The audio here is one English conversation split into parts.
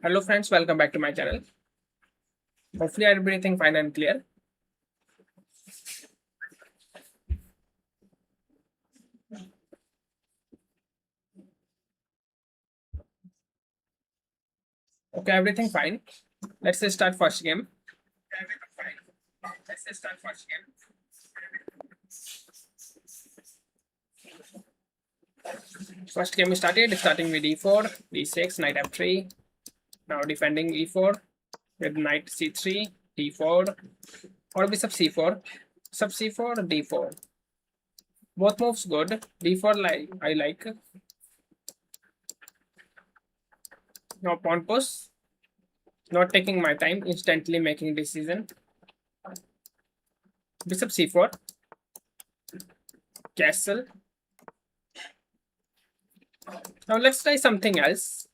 Hello friends, welcome back to my channel. Hopefully everything fine and clear. Okay, everything fine. Let's just start first game. Everything fine. Let's just start first game. First game started, starting with e4, d6, knight f3. Now defending e4 with knight c3, d4, or bishop c4, sub c4, d4. Both moves good. d4 I like. Now pawn push. Not taking my time, instantly making decision. Bishop c4, castle. Now let's try something else.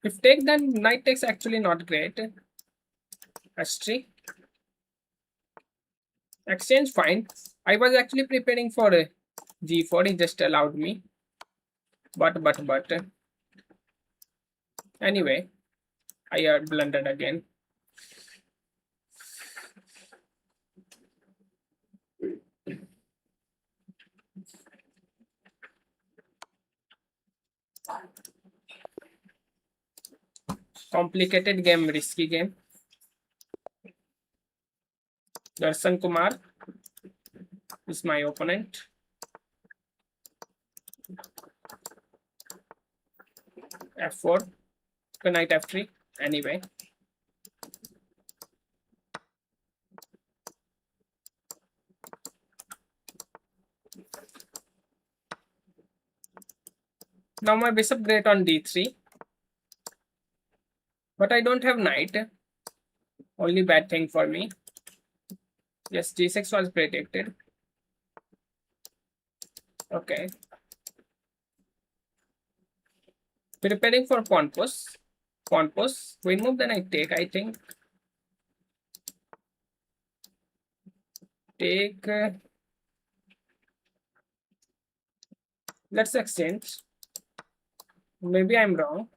If take, then knight takes actually not great. H3. Exchange fine. I was actually preparing for a g4. He just allowed me. But. Anyway, I blundered again. Complicated game, risky game. Darshan Kumar is my opponent. F4. Knight F3. Anyway. Now my bishop great on d3. But I don't have knight. Only bad thing for me. Yes, g6 was predicted. Okay. Preparing for pawn push. Pawn push. Queen move, then I take, I think. Take. Let's exchange. Maybe I'm wrong.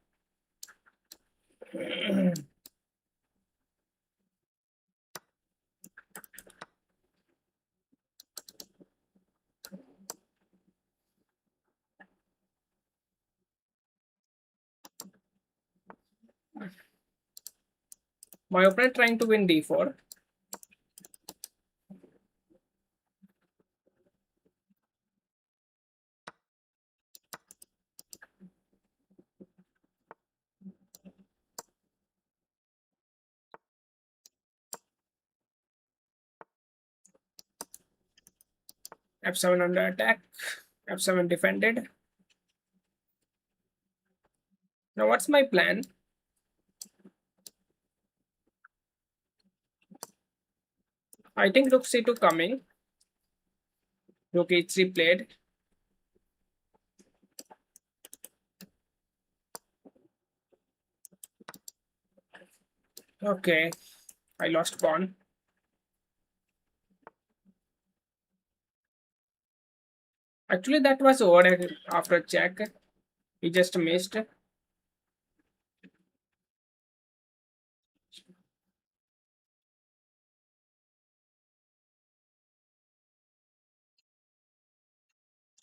My opponent trying to win d4. F7 under attack. F7 defended. Now what's my plan? I think rook c2 coming. Rook h3 played. Okay, I lost pawn. Actually, that was over after check. He just missed.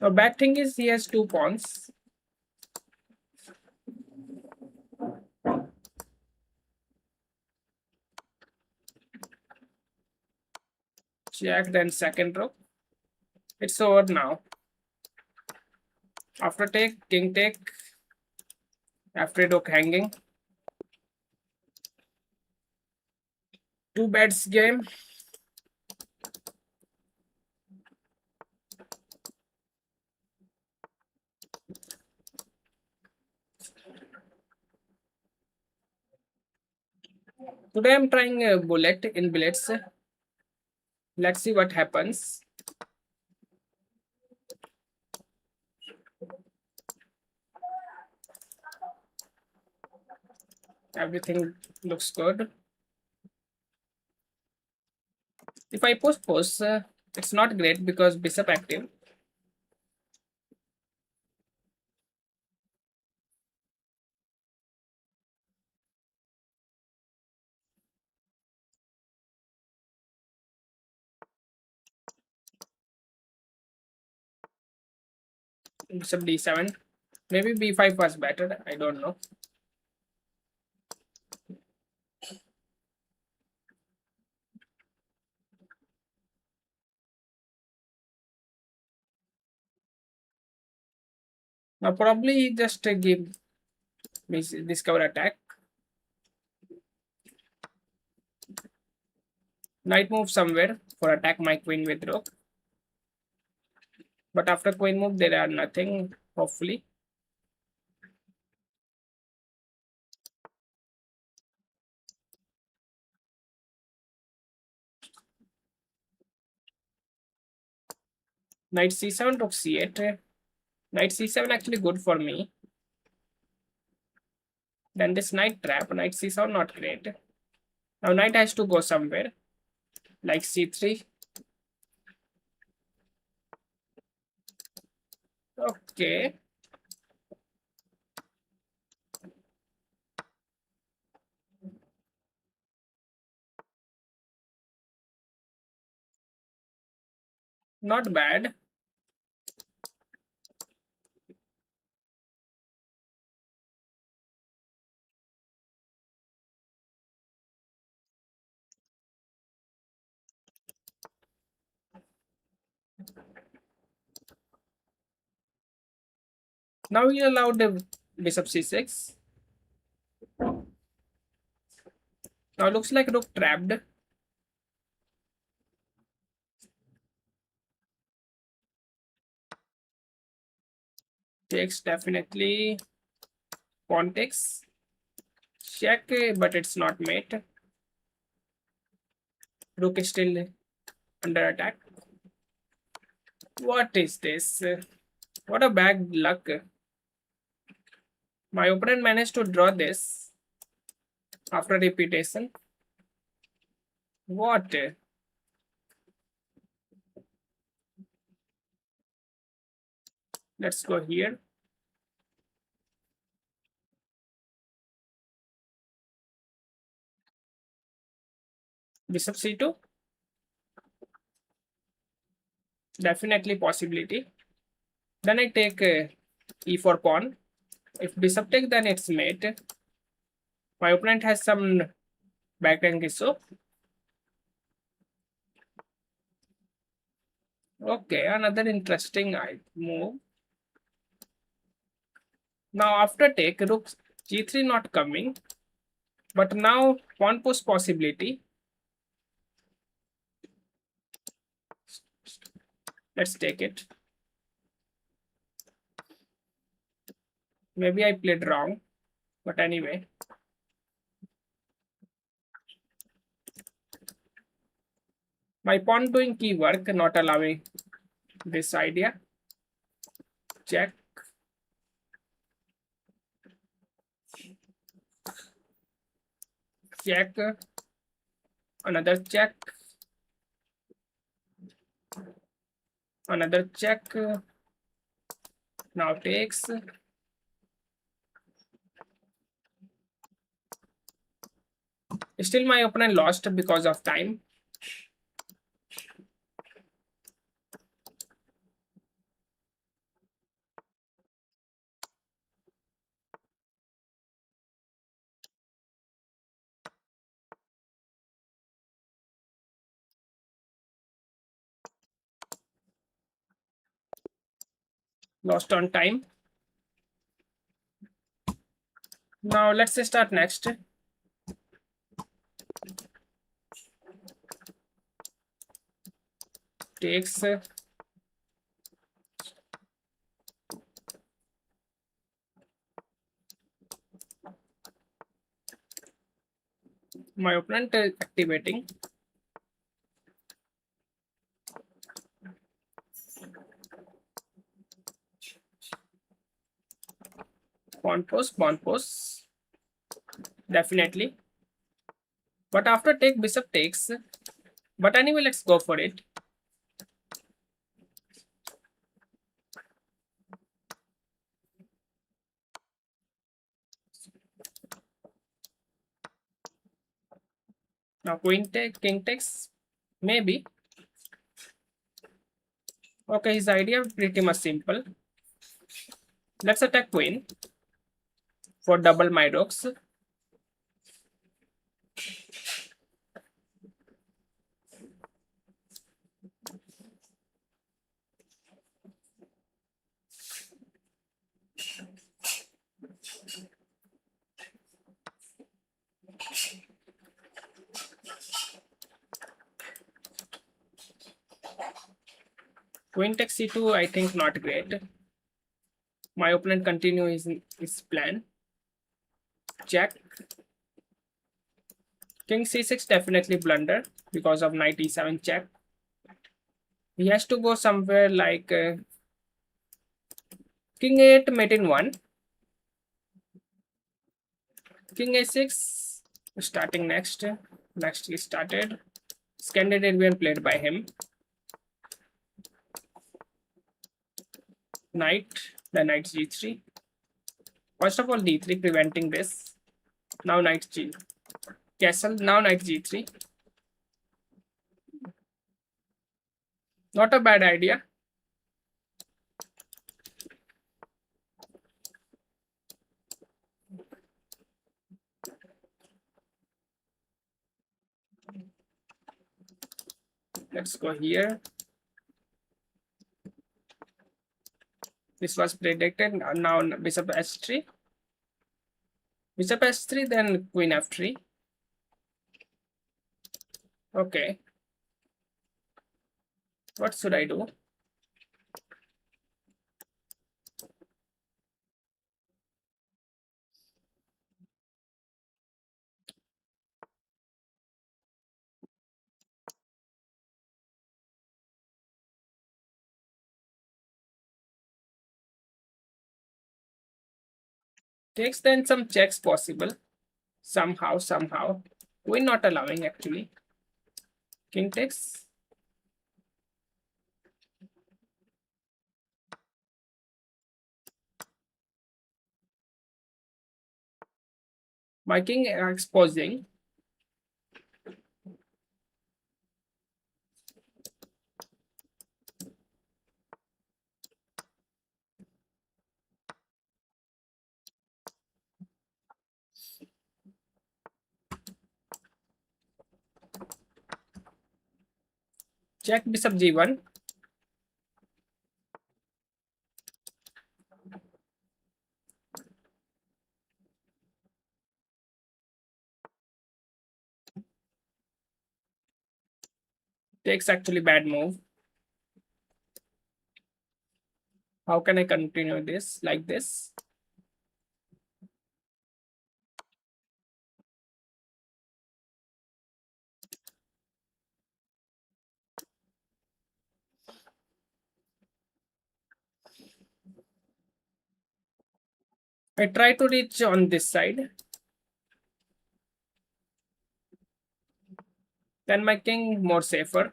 The bad thing is he has two pawns. Check, then second rook. It's over now. After take, king take. After rook hanging. Two bets game. Today I'm trying a bullet in Blitz. Let's see what happens. Everything looks good. If I post, it's not great because bishop active. Bishop d7. Maybe b5 was better. I don't know. Now probably just give discover attack. Knight move somewhere for attack my queen with rook. But after queen move, there are nothing, hopefully. Knight c7, rook c8. Knight c7 actually good for me. Then this knight trap, knight c7 not great. Now knight has to go somewhere, like c3. Okay. Not bad. Now we allowed the bishop c6. Now looks like rook trapped. Takes definitely. Pawn takes. Check, but it's not mate. Rook is still under attack. What is this? What a bad luck. My opponent managed to draw this after repetition. What? Let's go here. Bishop c2. Definitely possibility. Then I take e4 pawn. If bishop take, then it's mate. My opponent has some backrank issue. Okay, another interesting move. Now after take, rook g3 not coming. But now pawn push possibility. Let's take it. Maybe I played wrong. But anyway. My pawn doing key work, not allowing this idea. Check. Check. Another check. Another check. Now takes. Still my opponent lost because of time. Lost on time. Now let's start next. Takes. My opponent is activating. Pawn push. Definitely. But after take, bishop takes. But anyway, let's go for it. Now queen takes, king takes, maybe. Okay, his idea pretty much simple. Let's attack queen for double my rooks. Queen takes c2, I think not great. My opponent continue his plan. Check. King c6 definitely blunder because of knight e7 check. He has to go somewhere like king 8 mate in 1. King a6 starting next. Next he started. Scandinavian played by him. Knight, then knight g3. First of all d3 preventing this. Now knight g. Castle, now knight g3. Not a bad idea. Let's go here. This was predicted. Now bishop s3. Bishop s3, then queen f3. Okay. What should I do? Takes, then some checks possible. Somehow. We're not allowing actually. King takes. My king exposing. Check bishop g1. Takes actually bad move. How can I continue this like this? I try to reach on this side. Then my king more safer.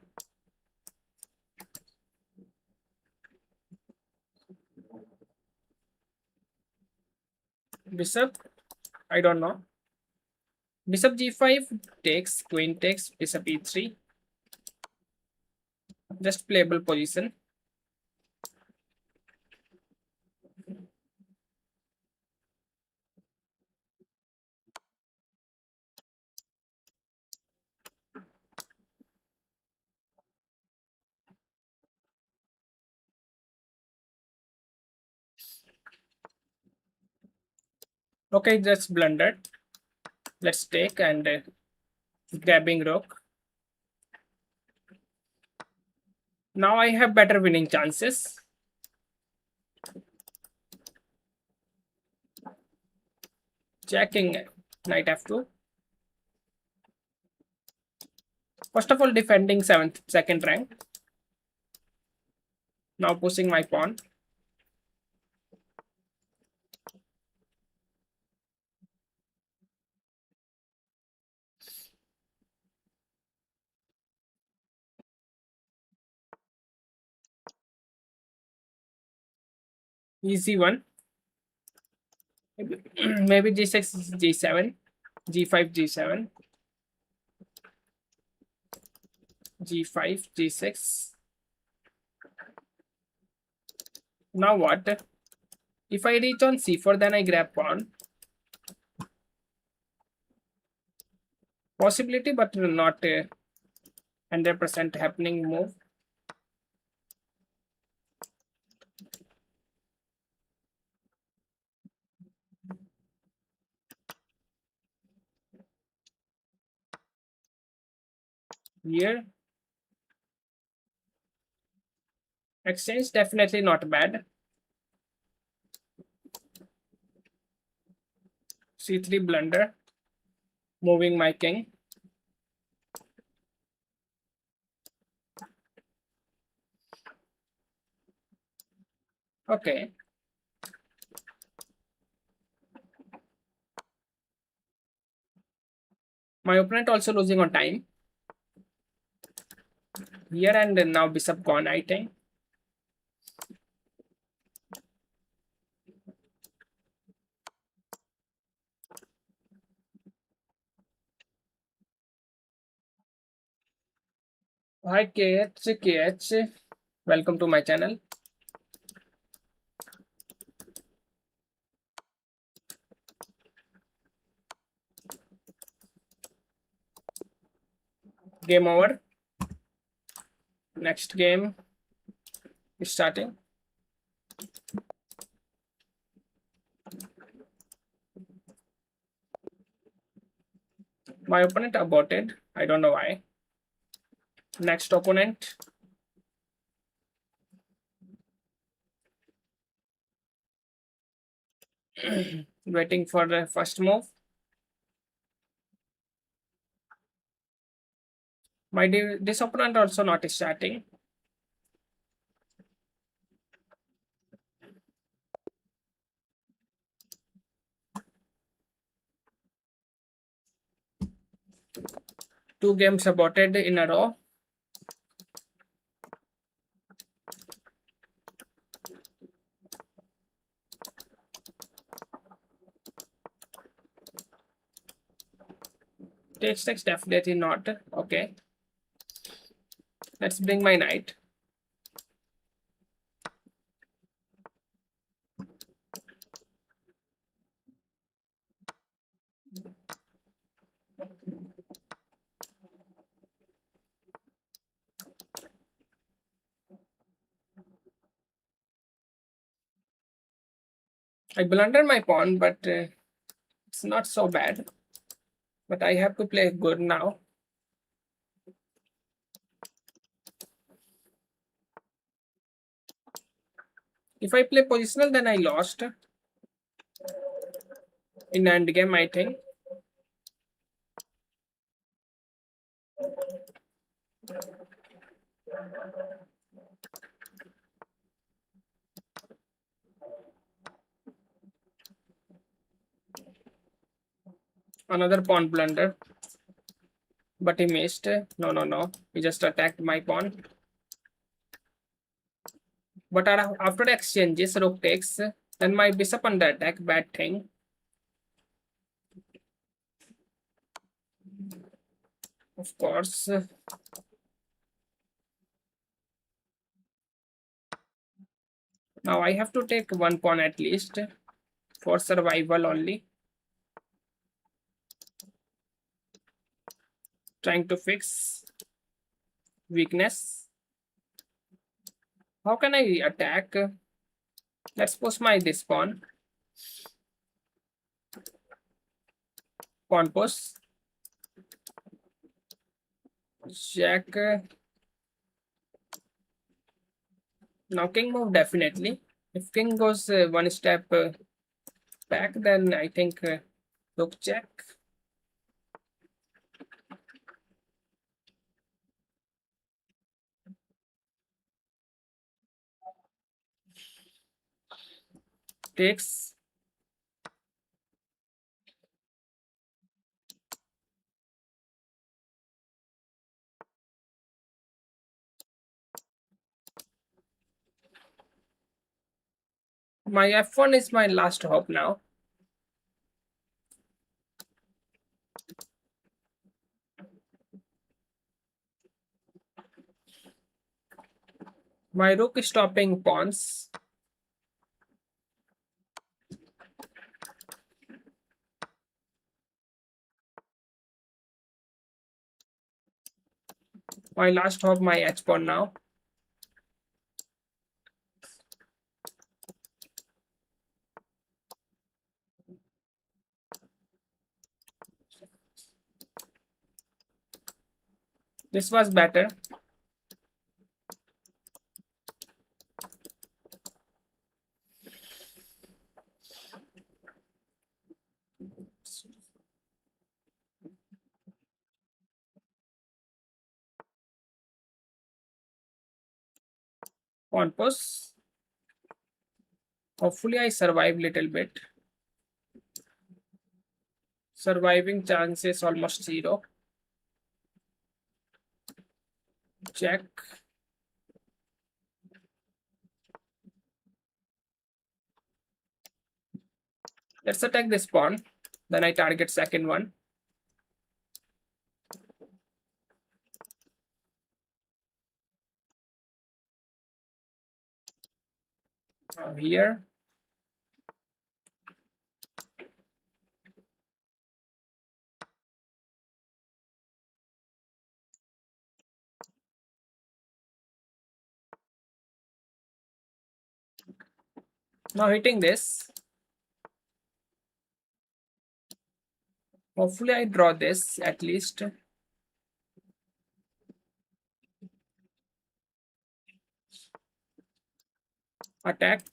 Bishop, I don't know. Bishop g5 takes, queen takes, bishop e3. Just playable position. Okay, just blundered. Let's take and grabbing rook. Now I have better winning chances. Checking knight f2. First of all, defending second rank. Now pushing my pawn. Easy one. Maybe g6, g7, g5, g7, g5, g6. Now what? If I reach on c4, then I grab pawn. Possibility, but not a 100% happening move. Here, exchange definitely not bad. c3 blunder, moving my king. Okay. My opponent also losing on time. Here and now bishop gone, I think. Hi KH. Welcome to my channel. Game over. Next game is starting. My opponent aborted. I don't know why. Next opponent. Waiting for the first move. This opponent also not starting. Two games aborted in a row. Takes definitely not. Okay. Let's bring my knight. I blundered my pawn, but it's not so bad. But I have to play good now. If I play positional, then I lost. In endgame, I think. Another pawn blunder. But he missed. No. He just attacked my pawn. But after the exchanges, rook takes. Then my bishop under attack. Bad thing. Of course. Now I have to take one pawn at least. For survival only. Trying to fix weakness. How can I attack? Let's push my this pawn. Pawn push. Jack. Now king move definitely. If king goes one step back, then I think rook check. Takes. My f1 is my last hope now. My rook is stopping pawns. My last hope, my h pawn now. This was better. Pawn push. Hopefully I survive little bit. Surviving chances almost 0. Check. Let's attack this pawn. Then I target second one. Here. Now hitting this. Hopefully I draw this at least. Attack.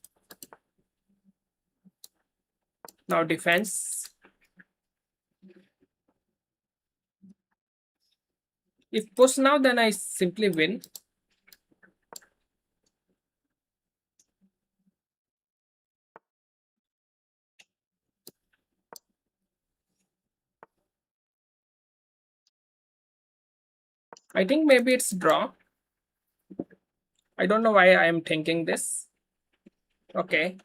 Now defense. If push now, then I simply win. I think maybe it's draw. I don't know why I am thinking this. Okay.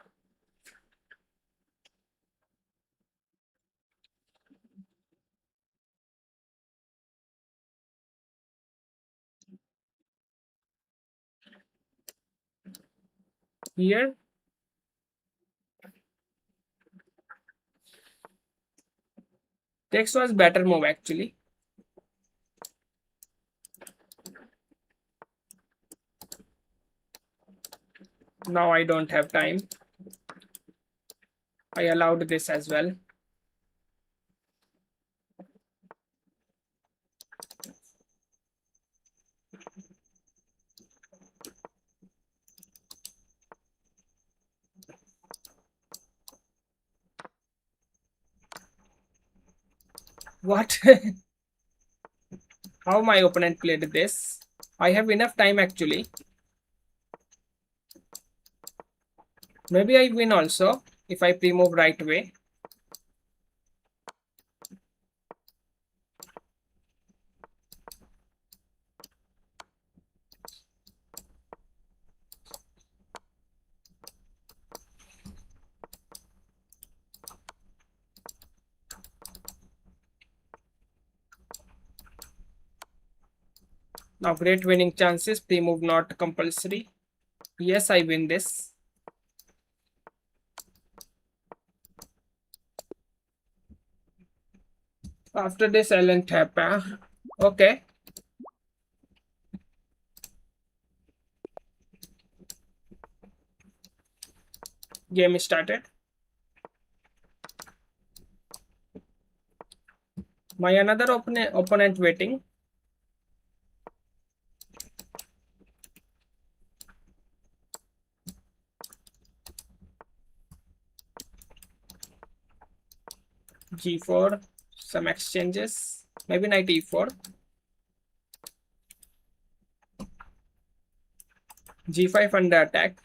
Here. Text was better move actually. Now I don't have time. I allowed this as well. What? How my opponent played this? I have enough time actually. Maybe I win also if I pre-move right way. Now great winning chances, pre-move not compulsory. Yes, I win this. After this, Ellen tap. Okay. Game started. My another opponent waiting. G4, some exchanges, maybe knight E4. G5 under attack.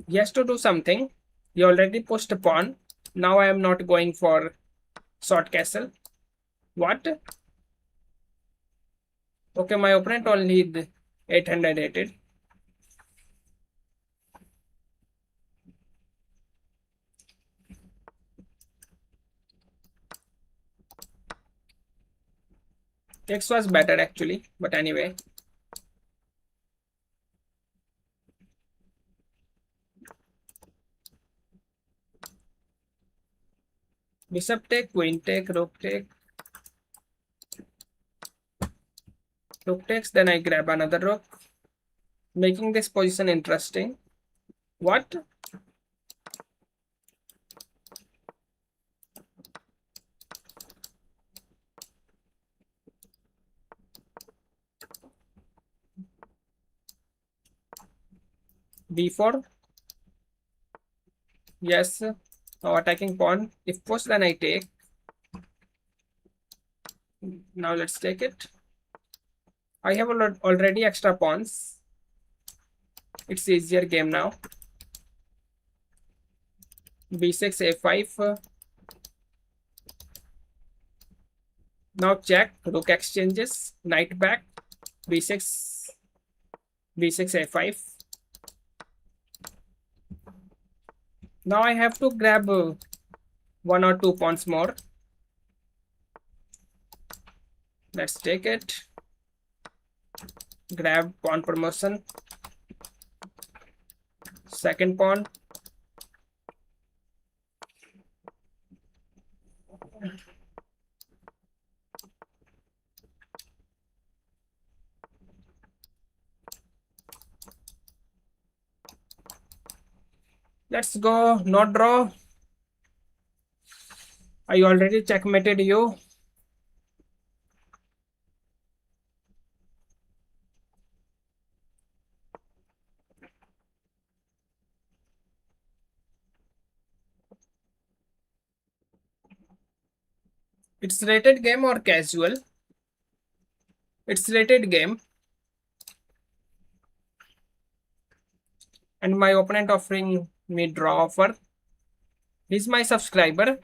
He has to do something. He already pushed a pawn. Now I am not going for short castle. What? Okay, my opponent only 800 rated. X was better actually, but anyway. Bishop take, queen take, rook take. Rook takes, then I grab another rook, making this position interesting. What? B4. Yes. Now attacking pawn. If push, then I take. Now let's take it. I have already extra pawns. It's easier game now. B6, A5. Now check. Rook exchanges. Knight back. B6. B6, A5. Now I have to grab 1 or 2 pawns more. Let's take it. Grab pawn promotion. Second pawn. Let's go. No draw. I already checkmated you. It's rated game or casual? It's rated game. And my opponent offering me draw offer. He's my subscriber.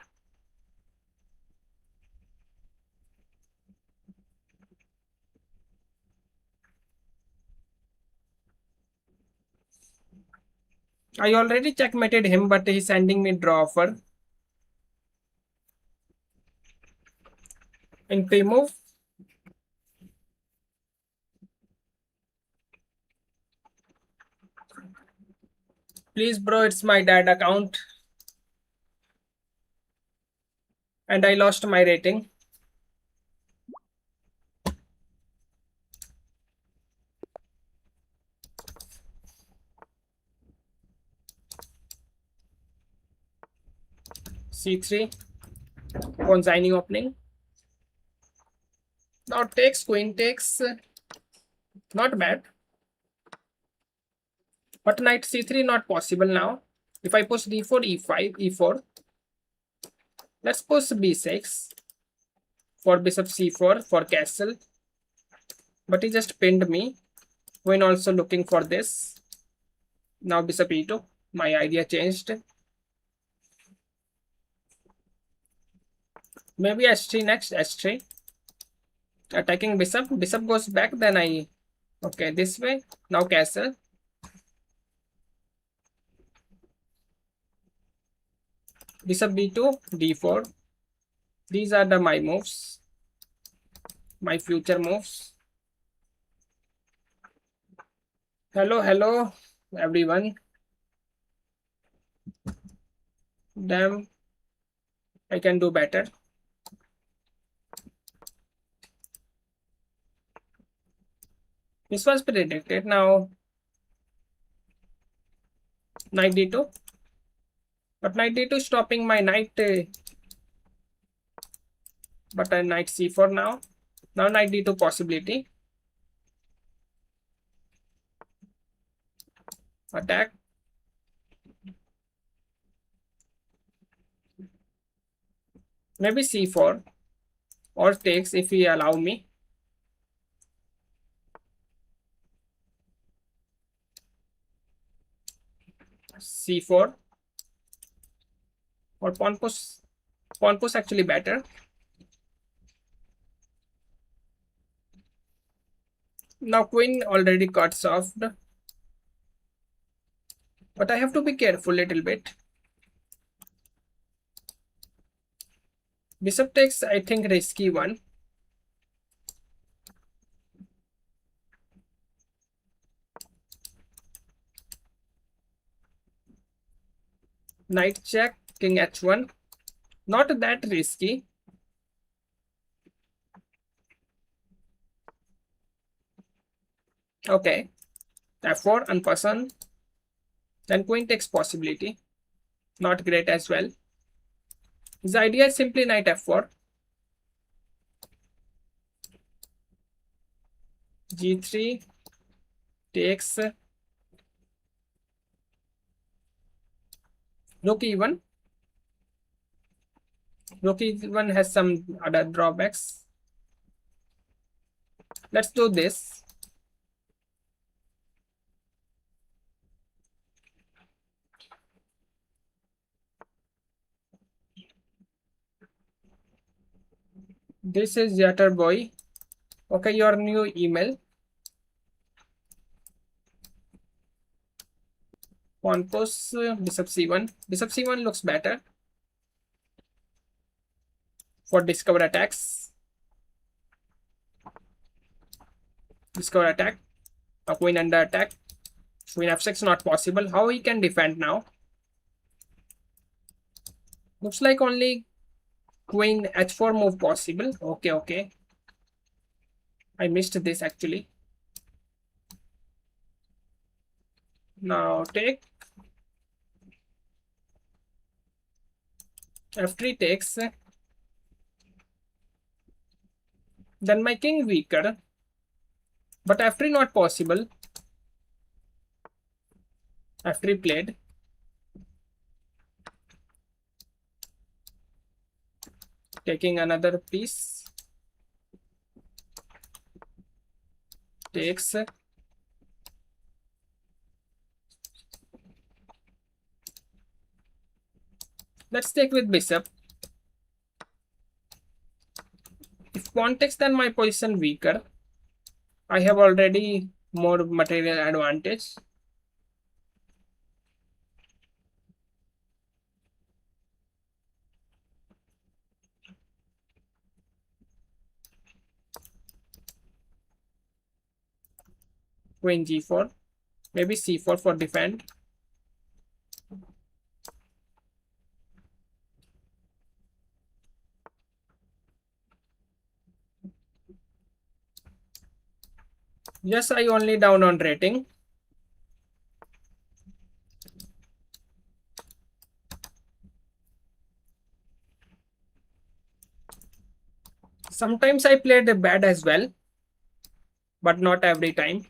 I already checkmated him, but he's sending me draw offer. In pre-move. Please bro, it's my dad account. And I lost my rating. C3. Consigning opening. Now takes, queen takes. Not bad. But knight C3 not possible now. If I push D4, E5, E4. Let's push B6 for bishop C4 for castle. But he just pinned me. Queen also looking for this. Now bishop E2. My idea changed. Maybe S3 next. S3. Attacking bishop. Bishop goes back. Then I... Okay, this way. Now castle. Bishop B2. D4. These are my moves. My future moves. Hello, everyone. Damn. I can do better. This was predicted. Now knight d2, but knight d2 stopping my knight, but knight c4 now. Now knight d2 possibility. Attack. Maybe c4 or takes if he allow me. C4 or pawn push. Pawn push actually better. Now queen already cuts off, but I have to be careful a little bit. Bishop takes, I think, risky one. Knight check, king h1. Not that risky. Okay. f4 unperson. Then queen takes possibility. Not great as well. His idea is simply knight f4. g3 takes rook e1. Rook e1 has some other drawbacks. Let's do this. This is Yatter Boy. Okay, your new email. Pawn push, bishop c1. Bishop c1 looks better for discover attacks. Discover attack. A queen under attack. Queen f6 not possible. How he can defend now? Looks like only queen h4 move possible. Okay, okay. I missed this actually. Now take. f3 takes. Then my king weaker. But f3 not possible. f3 played. Taking another piece. Takes. Let's take with bishop. If pawn takes, then my position weaker. I have already more material advantage. Queen g4. Maybe c4 for defend. Yes, I only down on rating. Sometimes I played bad as well, but not every time.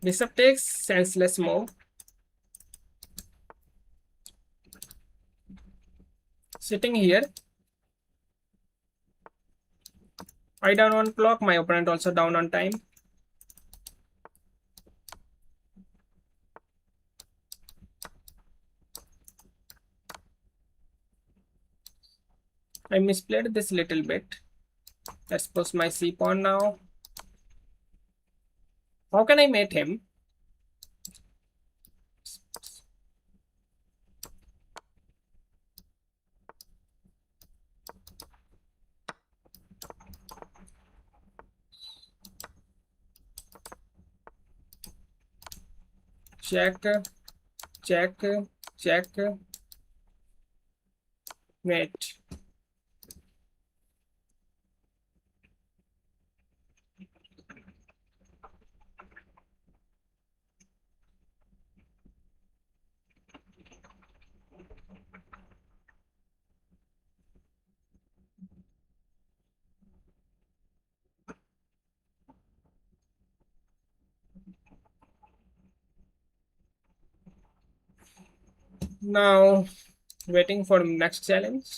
Bishop takes, senseless move. Sitting here. I down on clock, my opponent also down on time. I misplayed this little bit. Let's push my c pawn now. How can I mate him? Check, check, check, mate. Now, waiting for next challenge.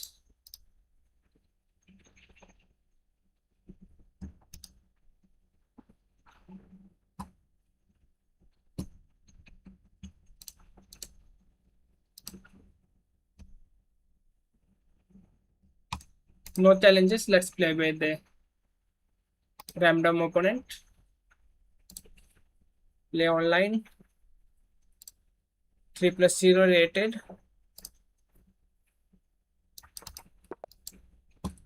No challenges. Let's play with the random opponent. Play online. 3+0 rated.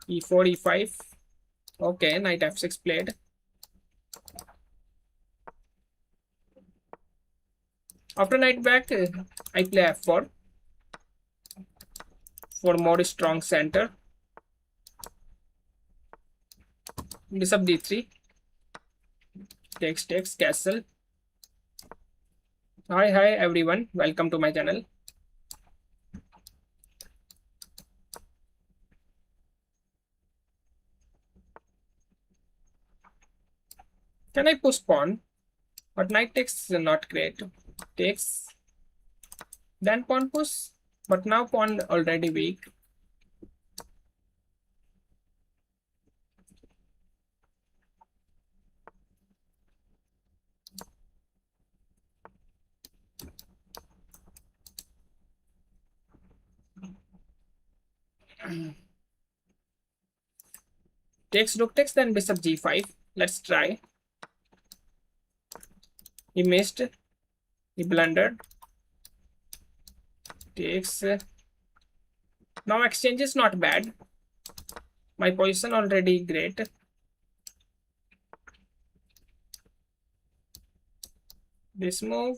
e4, e5. Okay, knight f6 played. After knight back, I play f4 for more strong center. Bishop d3. Takes castle. Hi everyone, welcome to my channel. Can I push pawn? But knight takes is not great. Takes, then pawn push, but now pawn already weak. Takes, rook takes, then bishop g5. Let's try. He missed. He blundered. Takes. Now exchange is not bad. My position already great. This move.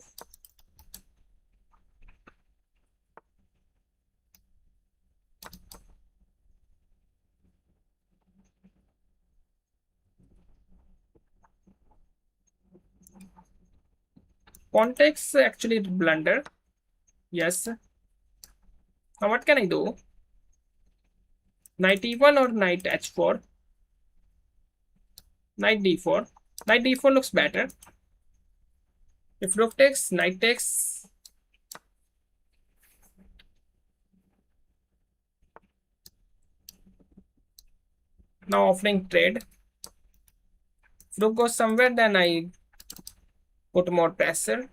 Pawn takes actually blunder. Yes. Now what can I do? Knight e1 or knight h4? Knight d4. Knight d4 looks better. If rook takes, knight takes. Now offering trade. If rook goes somewhere, then I put more pressure.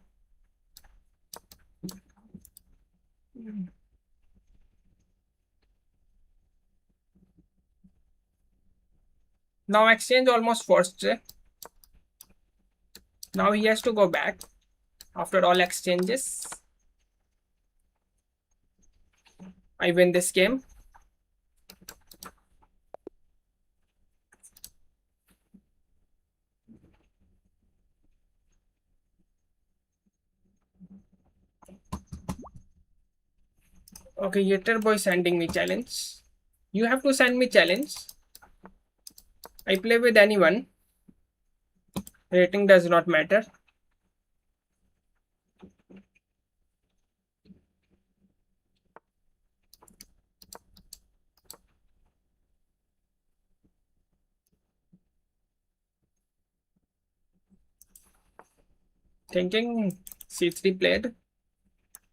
Now exchange almost forced. Now he has to go back after all exchanges. I win this game. Okay, Yetterboy sending me challenge. You have to send me challenge. I play with anyone. Rating does not matter. Thinking c3 played.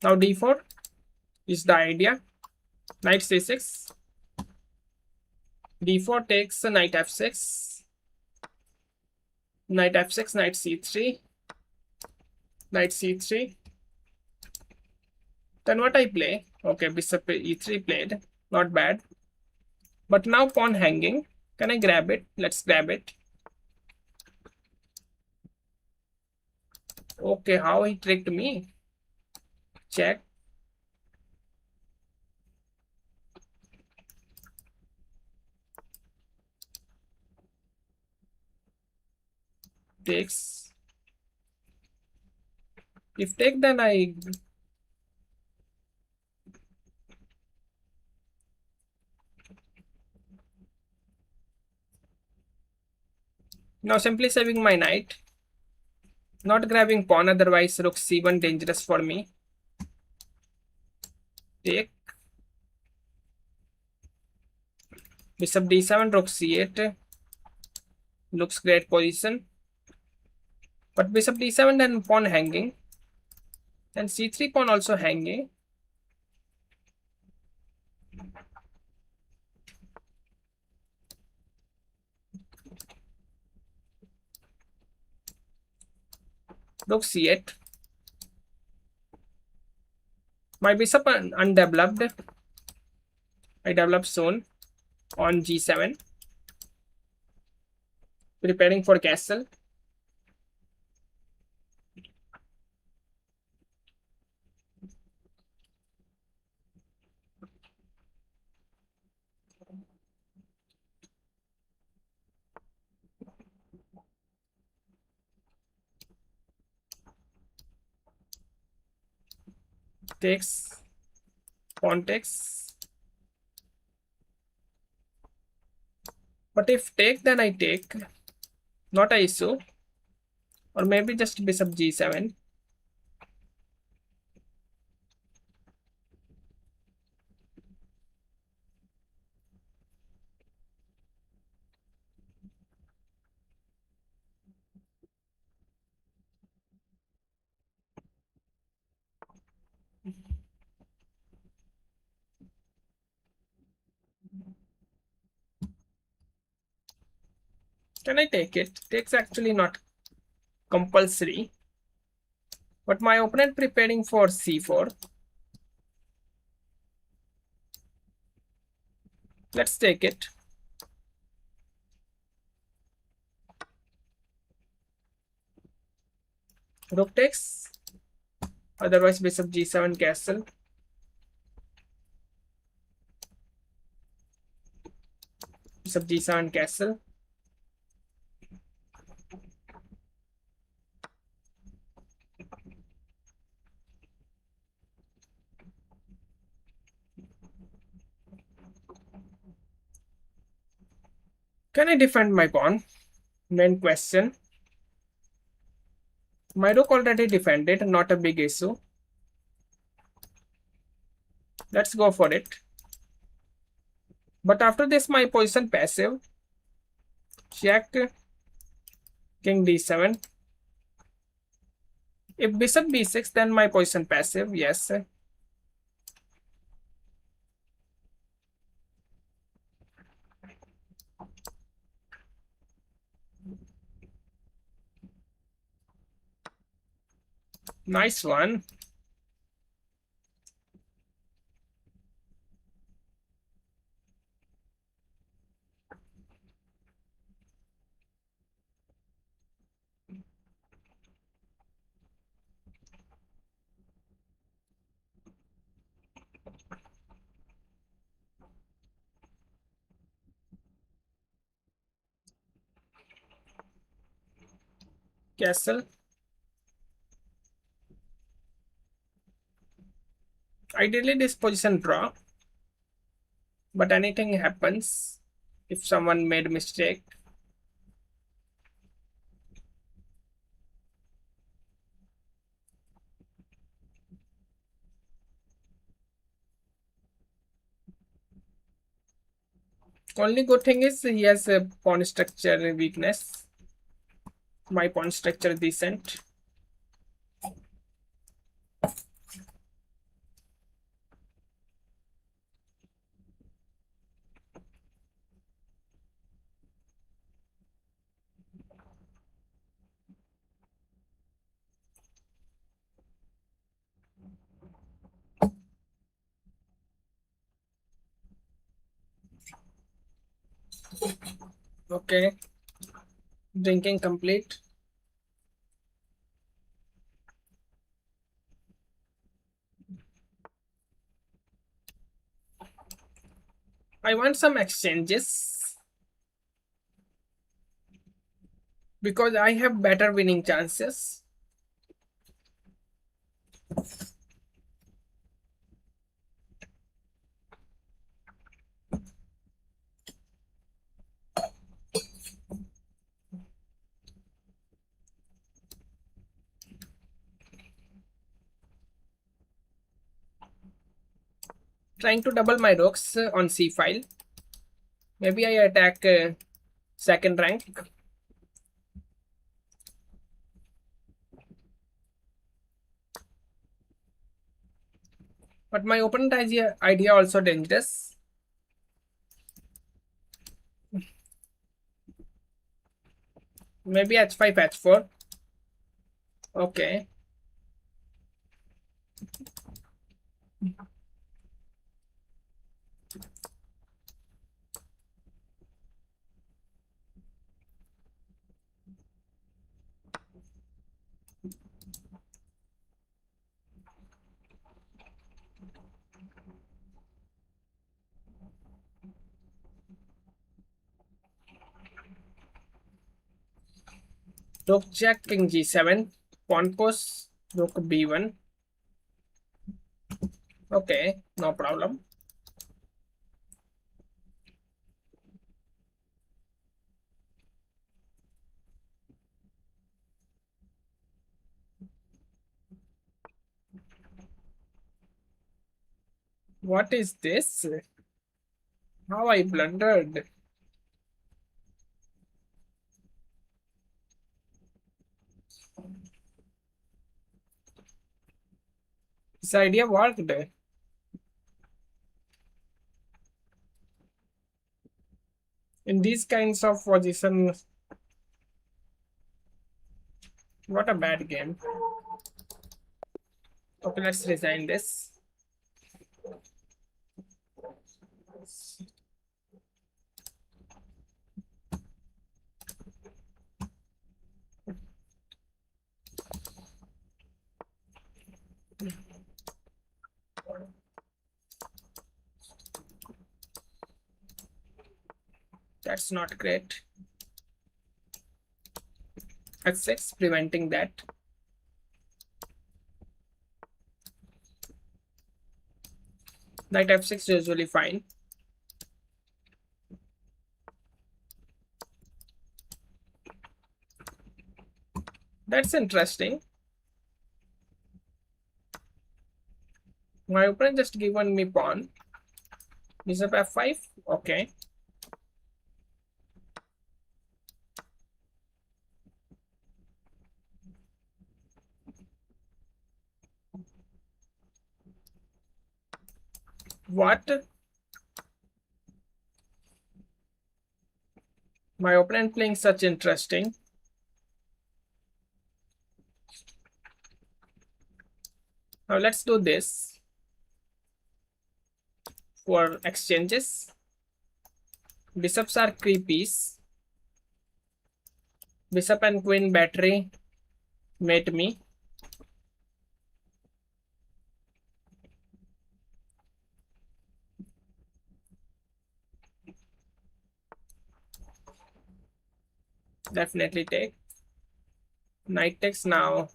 Now d4 is the idea. Knight c6. d4 takes knight f6. Knight f6, knight c3. Knight c3. Then what I play? Okay, bishop e3 played. Not bad. But now pawn hanging. Can I grab it? Let's grab it. Okay, how he tricked me. Check. Takes. If take, then I... Now simply saving my knight. Not grabbing pawn, otherwise rook c1 dangerous for me. Take. Bishop d7, rook c8. Looks great position. But bishop d7, then pawn hanging. Then c3 pawn also hanging. Rook c8. My bishop undeveloped. I develop soon on g7. Preparing for castle. takes, pawn takes. But if take, then I take, not a issue. Or maybe just bishop g7. Can I take it? Take's actually not compulsory. But my opponent preparing for c4. Let's take it. Rook takes. Otherwise bishop g7 castle. Bishop g7 castle. Can I defend my pawn? Main question. My rook already defended, not a big issue. Let's go for it. But after this, my position passive. Check. King d7. If bishop b6, then my position passive. Yes. Nice one. Castle. Ideally, this position draw. But anything happens if someone made a mistake. Only good thing is he has a pawn structure weakness. My pawn structure is decent. Okay. Drinking complete. I want some exchanges because I have better winning chances. Trying to double my rooks on c file. Maybe I attack second rank. But my opponent idea also dangerous. Maybe h5, h4. Okay. Rook check, king g7, pawn push, rook b1. Okay, no problem. What is this? How I blundered. This idea worked. In these kinds of positions, what a bad game. Okay, let's resign this. That's not great. H6, preventing that. Knight f6 usually fine. That's interesting. My opponent just given me pawn. Bishop f5. Okay. What? My opponent playing such interesting. Now let's do this for exchanges. Bishops are creepies. Bishop and queen battery mate me. Definitely take. Knight takes now.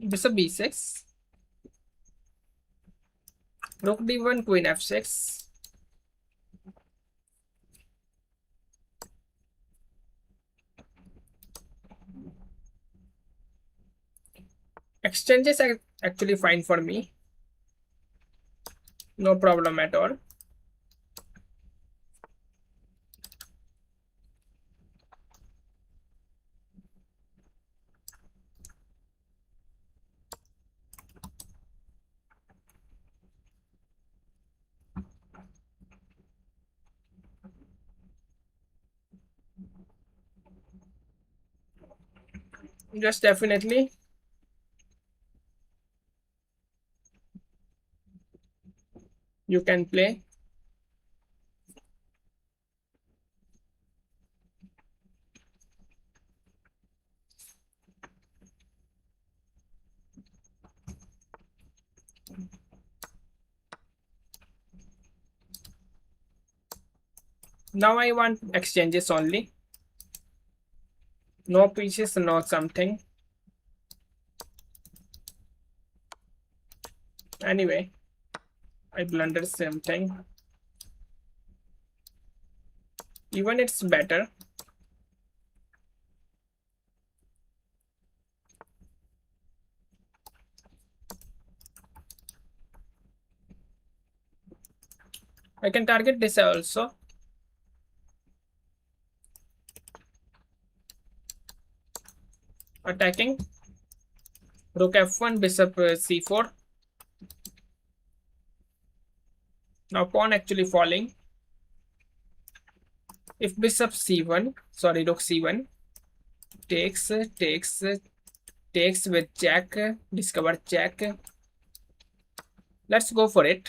Bishop b6. Rook d1, queen f6. Exchanges are actually fine for me. No problem at all. Just definitely. You can play. Now I want exchanges only. No pieces, no something. Anyway, I blundered same thing. Even it's better. I can target this also. Attacking. Rook f1, bishop c4. Now pawn actually falling. If bishop c1, sorry, rook c1 takes with jack, discover jack. Let's go for it.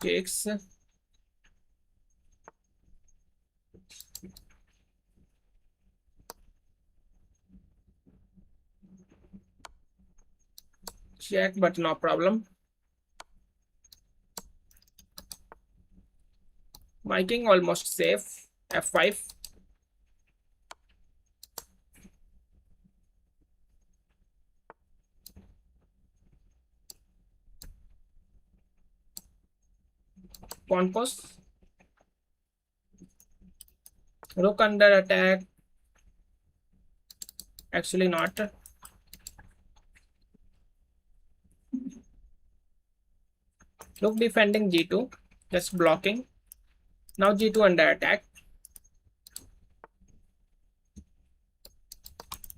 Takes. check, but no problem. My king almost safe. F5. Pawn push. Rook under attack. Actually not. Rook defending g2. Just blocking. Now g2 under attack.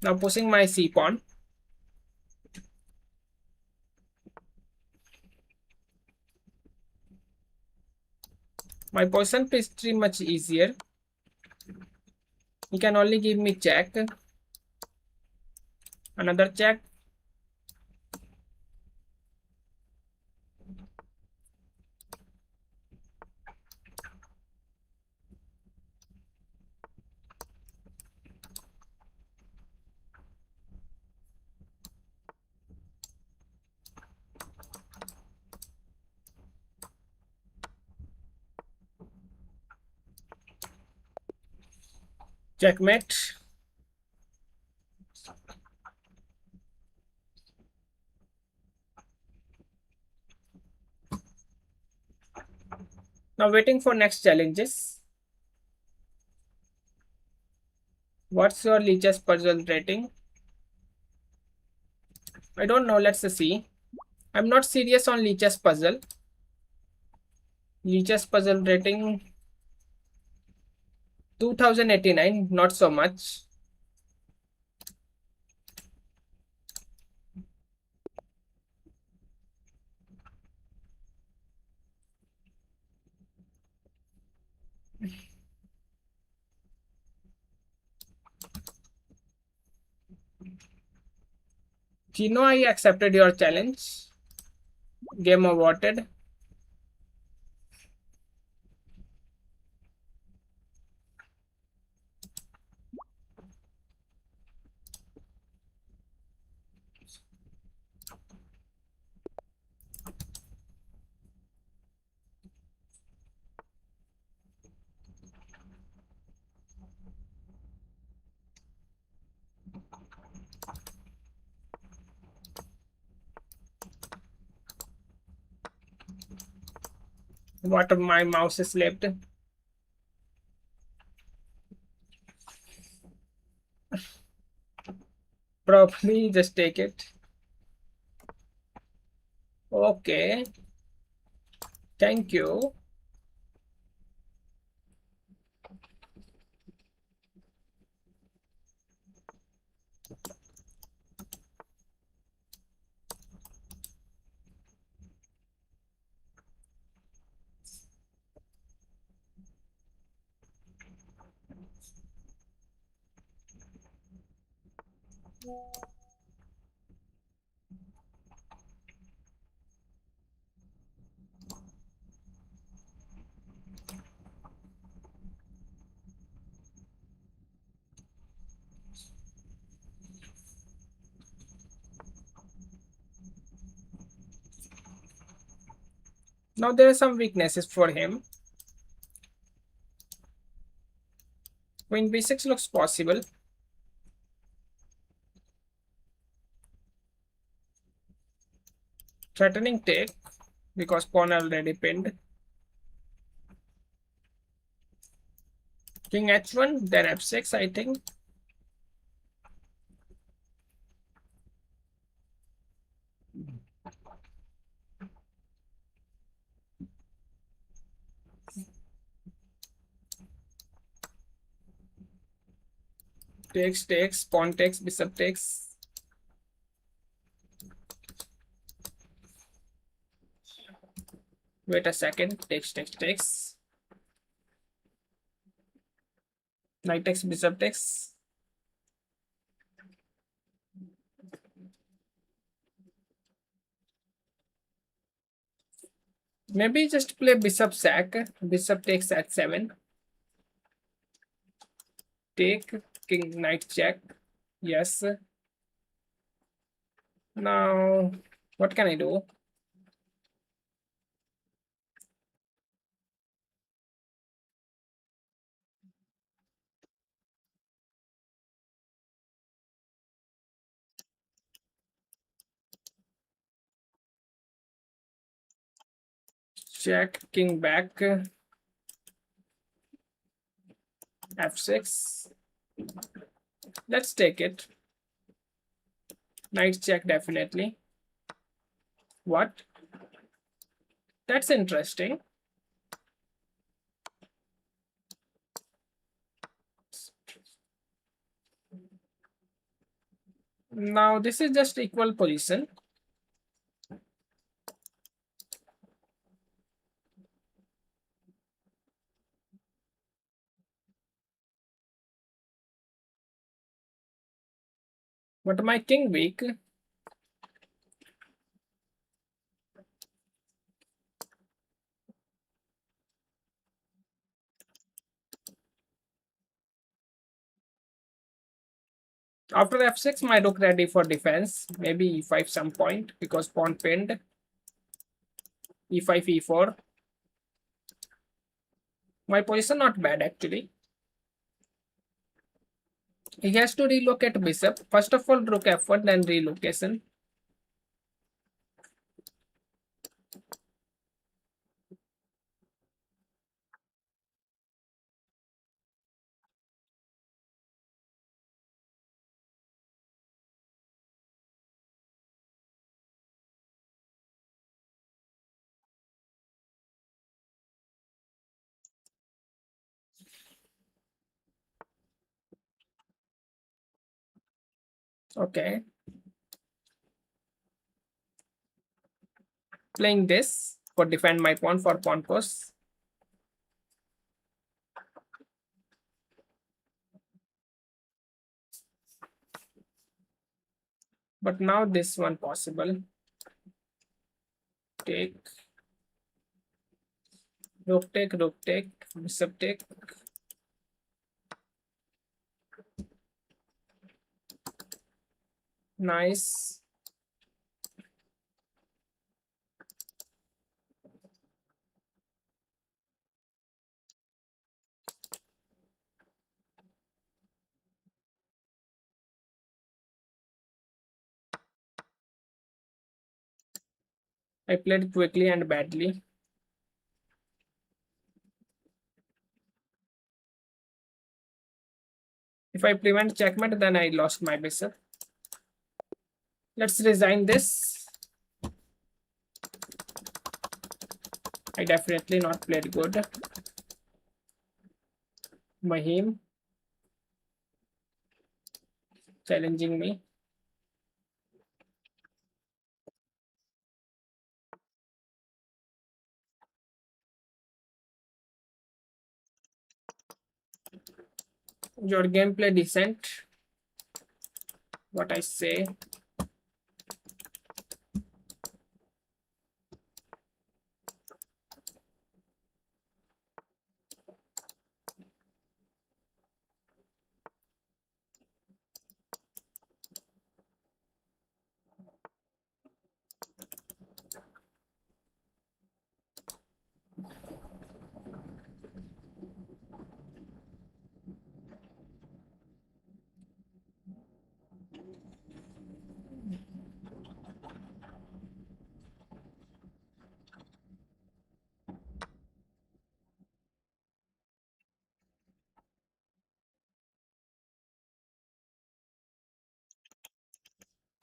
Now pushing my c pawn. My position is pretty much easier. He can only give me check. Another check. Checkmate. Now waiting for next challenges. What's your Lichess puzzle rating? I don't know. Let's see. I'm not serious on Lichess puzzle. Lichess puzzle rating 2089. Not so much. Chino, I accepted your challenge. Game awarded. What of my mouse is left? Probably just take it. Okay. Thank you. Now there are some weaknesses for him. Queen b6 looks possible. Threatening take because pawn already pinned. King h1, then f6, I think. Takes, pawn takes, bishop takes. Wait a second. Takes. Knight takes, bishop takes. Maybe just play bishop sack. Bishop takes at 7. Take, king, knight check. Yes. Now What can I do? Check king back, f6. Let's take it. Knight check definitely. What? That's interesting. Now this is just equal position. But my king weak. After f6, my rook ready for defense. Maybe e5 some point because pawn pinned. e5, e4. My position not bad actually. He has to relocate bishop. First of all, rook f1, then relocation. Okay. Playing this for defend my pawn for pawn push. But now this one possible. Take. Rook take, bishop take. Nice. I played quickly and badly. If I prevent checkmate, then I lost my bishop. Let's resign this. I definitely not played good. Mahim challenging me. Your gameplay decent. What I say.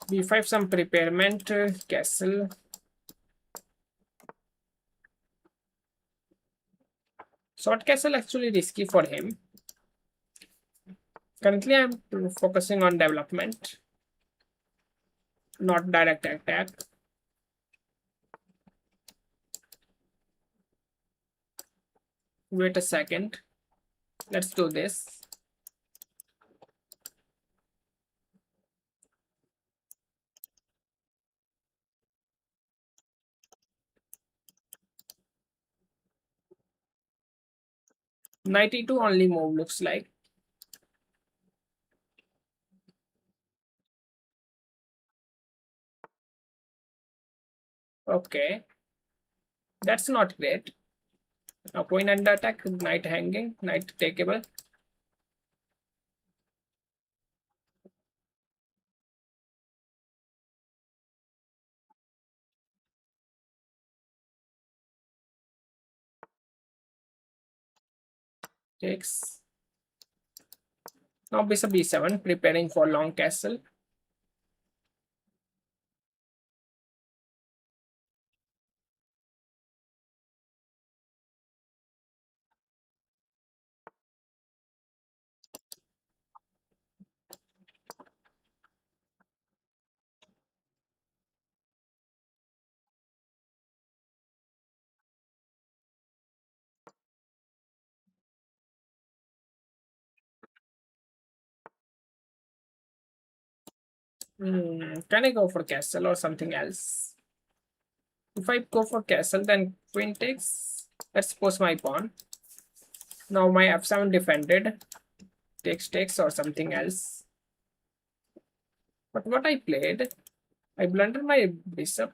b5 some preparement, castle. Short castle actually risky for him. Currently I'm focusing on development, not direct attack. Wait a second. Let's do this. Knight e2 only move looks like. Okay, that's not great. Now queen under attack, knight hanging, knight takeable. Takes. Now bishop b7, preparing for long castle. Can I go for castle or something else? If I go for castle, then queen takes. Let's pose my pawn. Now my f7 defended. Takes or something else. But what I played, I blundered my bishop.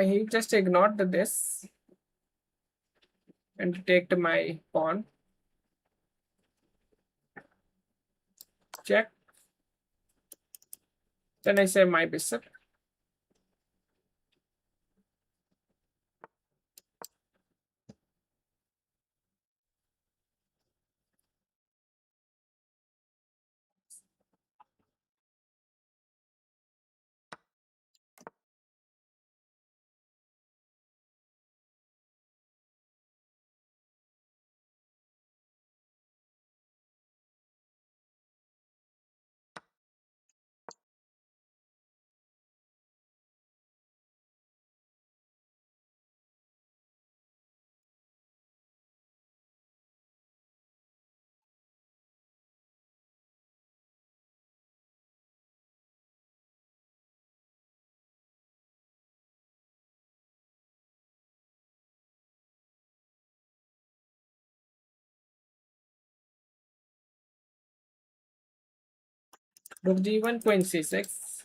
He just ignored this and take my pawn. Check. Then I say my bishop. Rook g1, queen c6.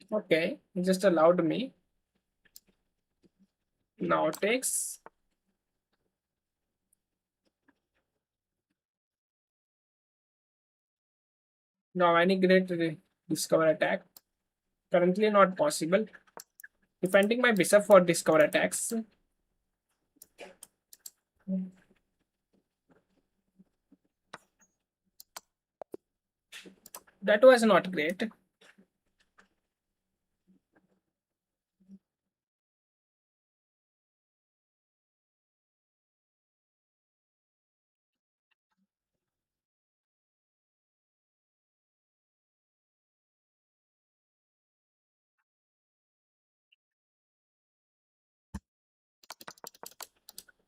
Okay, he just allowed me. Now takes. Now any great discover attack. Currently not possible. Defending my bishop for discover attacks. That was not great.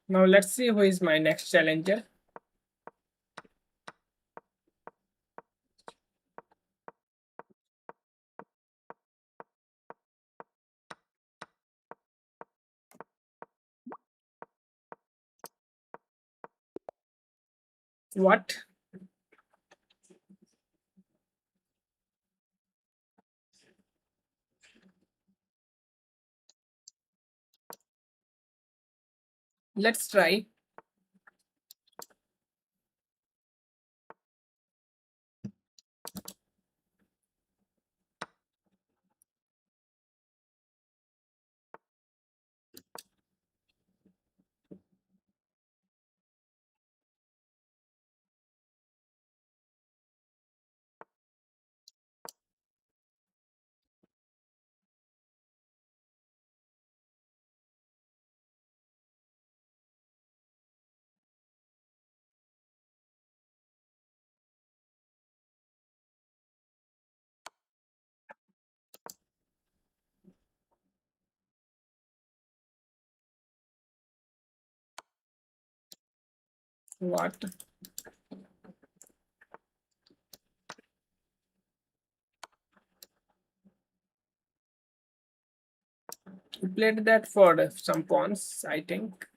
Now let's see who is my next challenger. What? Let's try. What? We played that for some pawns, I think.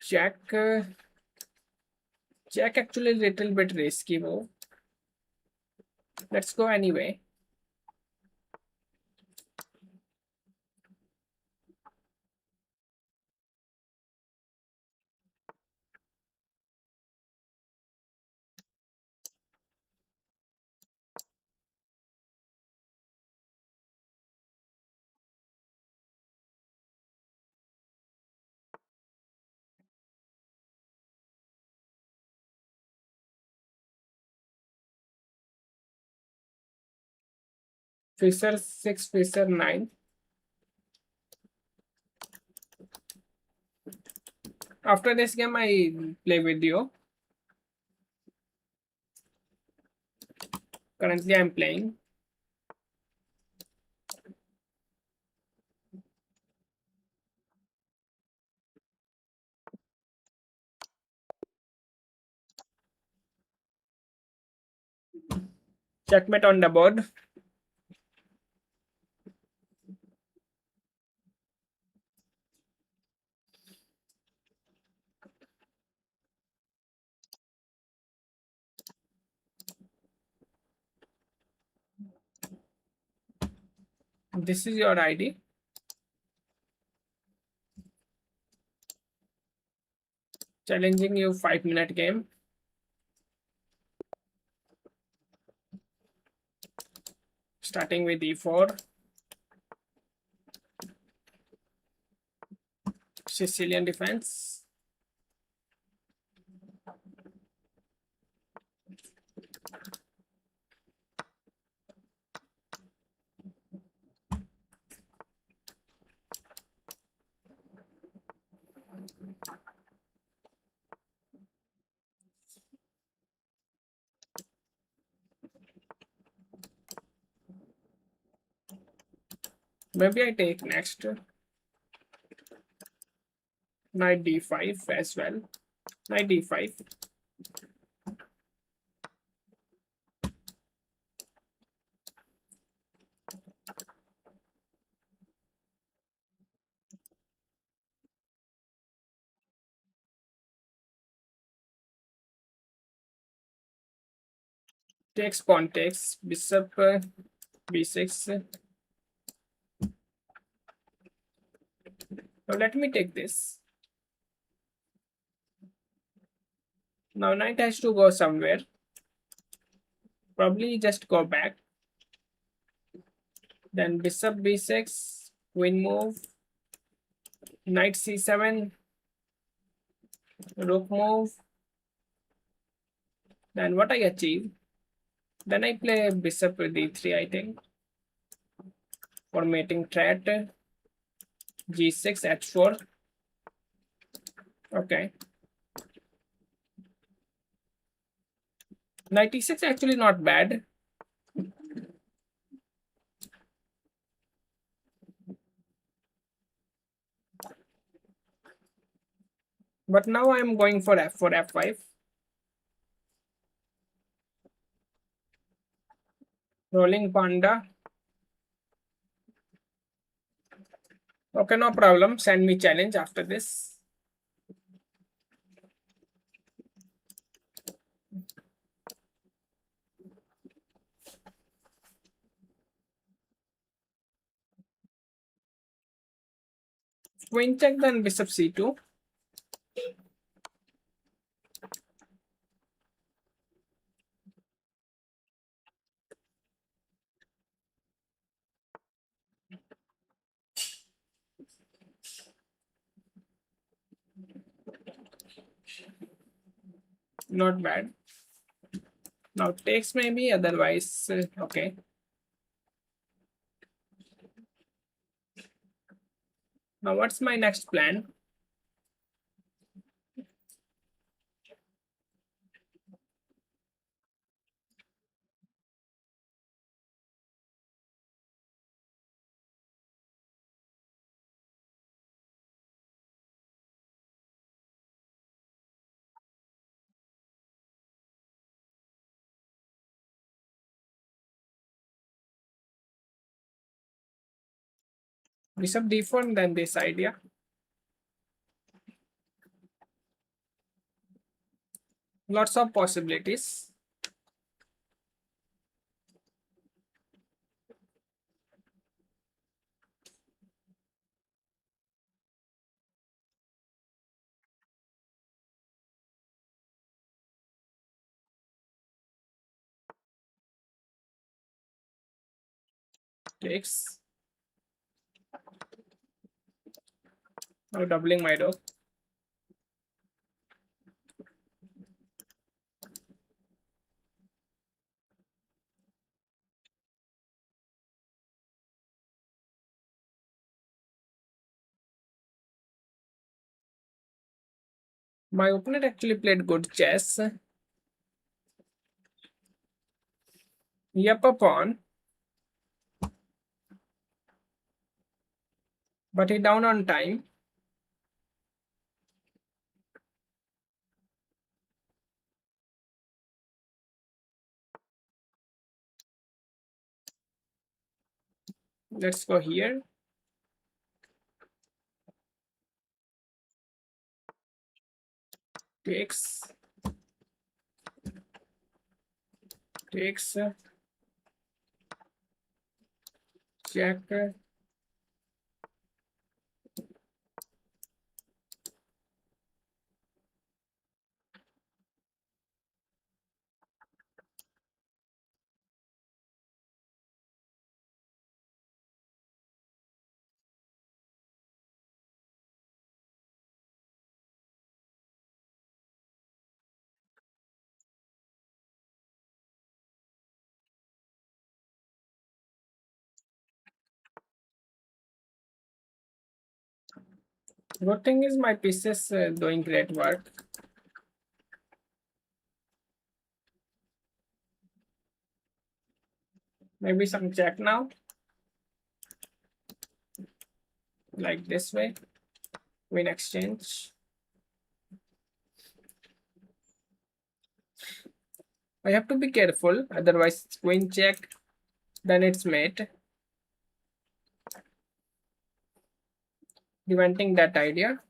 Jack. Jack actually little bit risky move. Let's go anyway. Fisher 6, Fisher 9. After this game, I play with you. Currently, I'm playing. Checkmate on the board. This is your ID. Challenging you 5-minute game. Starting with e4. Sicilian defense. Maybe I take next. Knight d5 as well. Knight d5. Takes pawn takes. Bishop b6. Now let me take this. Now knight has to go somewhere. Probably just go back. Then bishop b6. Queen move. Knight c7. Rook move. Then what I achieve? Then I play bishop d3, I think. For mating threat. g6 h4. Okay. Knight e6 actually not bad. But now I'm going for f4, f5. Rolling panda. Okay, no problem. Send me challenge after this. Queen check, then bishop c2. Not bad. Now takes maybe, otherwise, okay. Now what's my next plan? Bishop d4 and then this idea. Lots of possibilities. Takes. Now doubling my rook. My opponent actually played good chess. He up a pawn, but he down on time. Let's go here. Takes. Takes. Check. Good thing is my piece is doing great work. Maybe some check now. Like this way. Queen exchange. I have to be careful, otherwise queen check, then it's mate. Preventing that idea.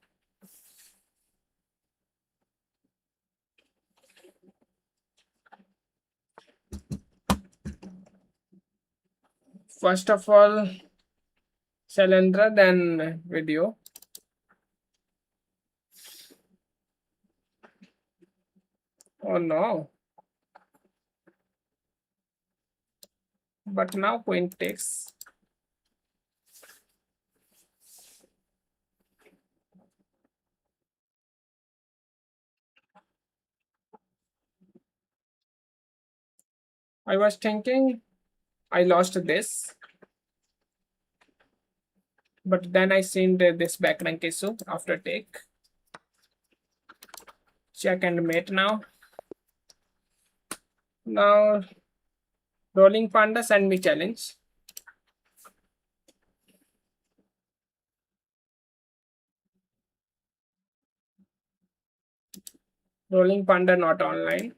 First of all, Shalendra, then video. Oh no. But now queen takes. I was thinking I lost this. But then I seen this back rank issue after take. Check and mate now. Now Rolling Panda send me challenge. Rolling Panda not online.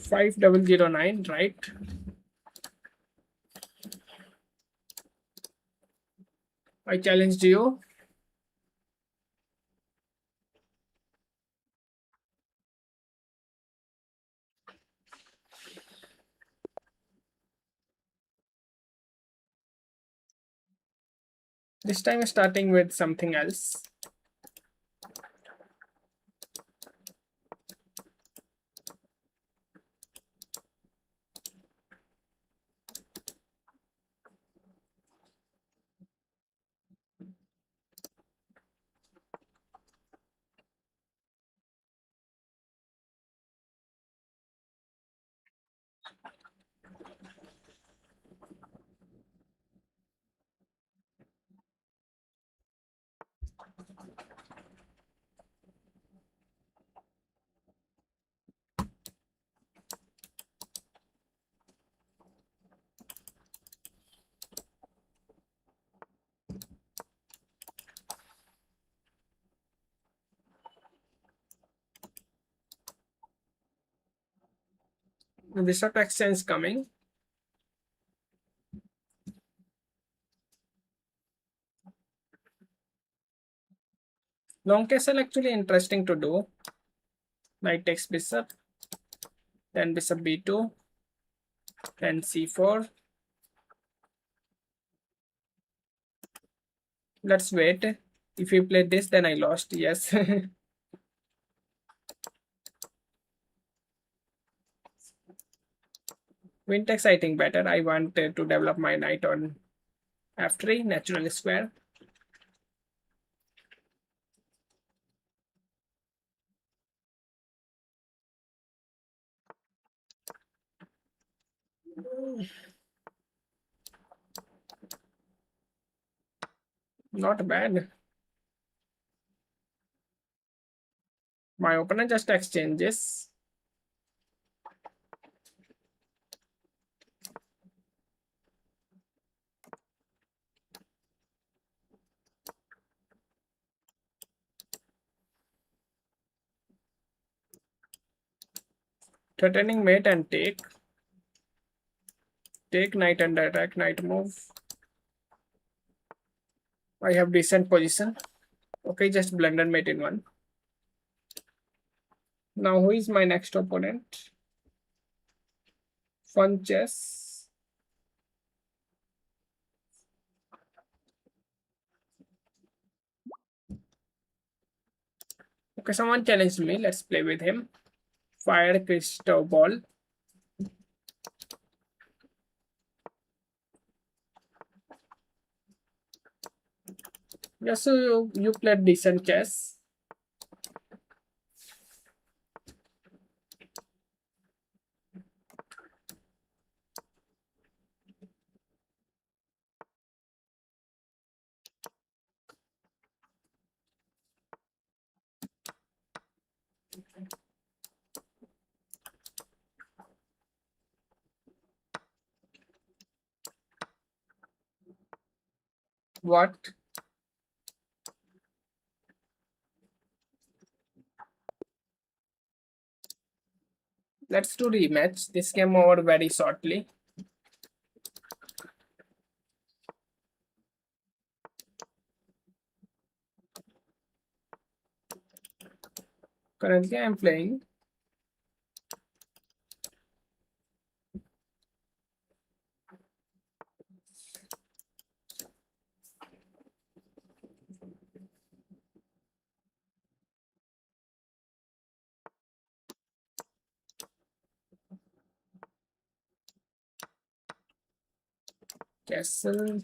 Five 009, right? I challenged you. This time starting with something else. bishop exchange coming. Long castle actually interesting to do. Knight takes bishop, then bishop b2, then c4. Let's wait. If you play this, then I lost. Yes. Queen takes, I think, better. I want to develop my knight on f3, natural square. Not bad. My opponent just exchanges. Threatening mate and take. Take knight and attack, knight move. I have decent position. Okay, just blender mate in one. Now who is my next opponent? Fun chess. Okay, someone challenged me. Let's play with him. Fire crystal ball. Yes, so you played decent chess. What? Let's do rematch. This came over very shortly. Currently, I'm playing castle.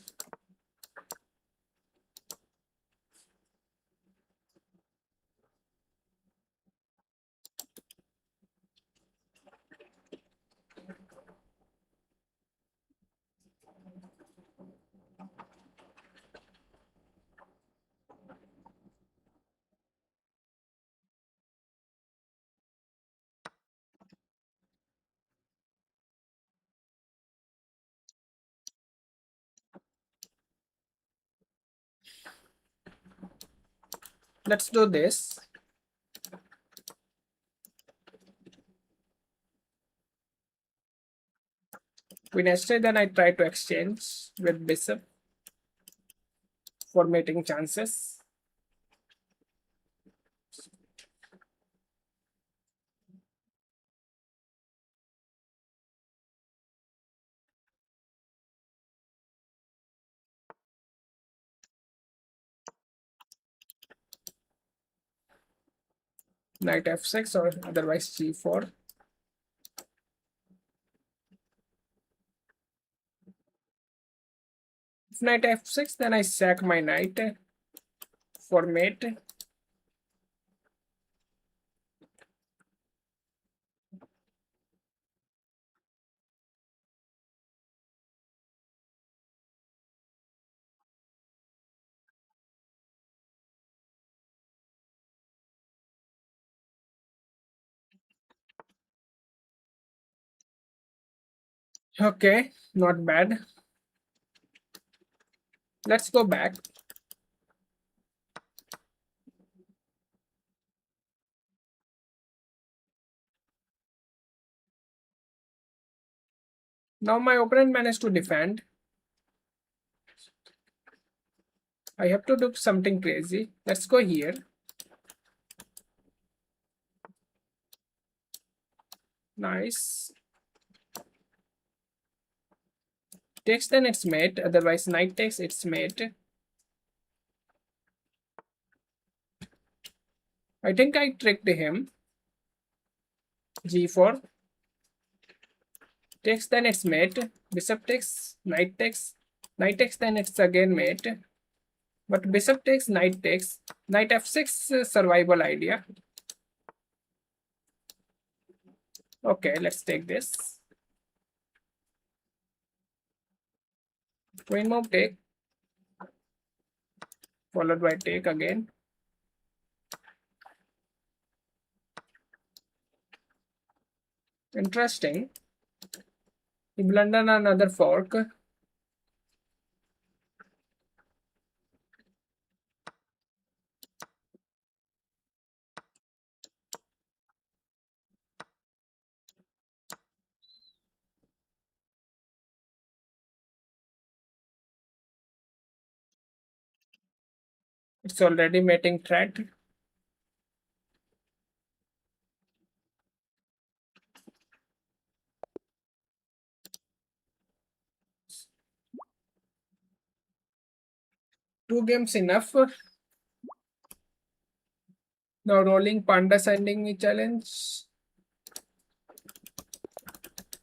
Let's do this. Queen h3, then I try to exchange with bishop for mating chances. Knight f6 or otherwise g4. If knight f6, then I sack my knight for mate. Okay, not bad. Let's go back. Now my opponent managed to defend. I have to do something crazy. Let's go here. Nice. Takes, then it's mate. Otherwise, knight takes, it's mate. I think I tricked him. G4. Takes, then it's mate. Bishop takes, knight takes. Knight takes, then it's again mate. But bishop takes, knight takes. Knight f6 survival idea. Okay, let's take this. Queen move take. Followed by take again. Interesting. He blundered another fork. It's already mating threat. Two games enough. Now rolling panda sending me challenge.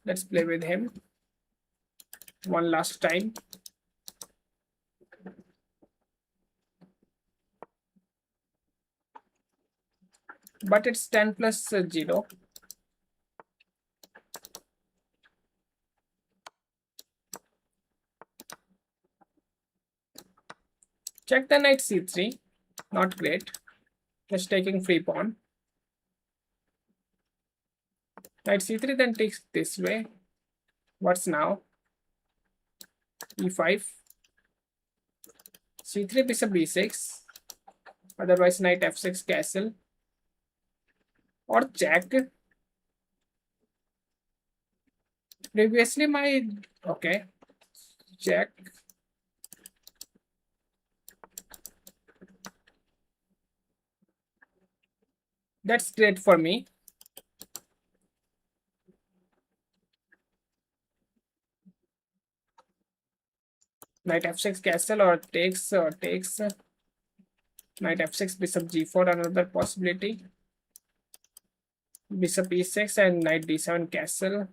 Let's play with him one last time. But it's 10 plus 0. Check the knight c3. Not great. Just taking free pawn. Knight c3 then takes this way. What's now? e5. c3 bishop b6. Otherwise knight f6 castle. Or check. Previously my... Okay. Check. That's great for me. Knight f6 castle or takes. Knight f6 bishop g4 another possibility. Bishop e6 and knight d7 castle.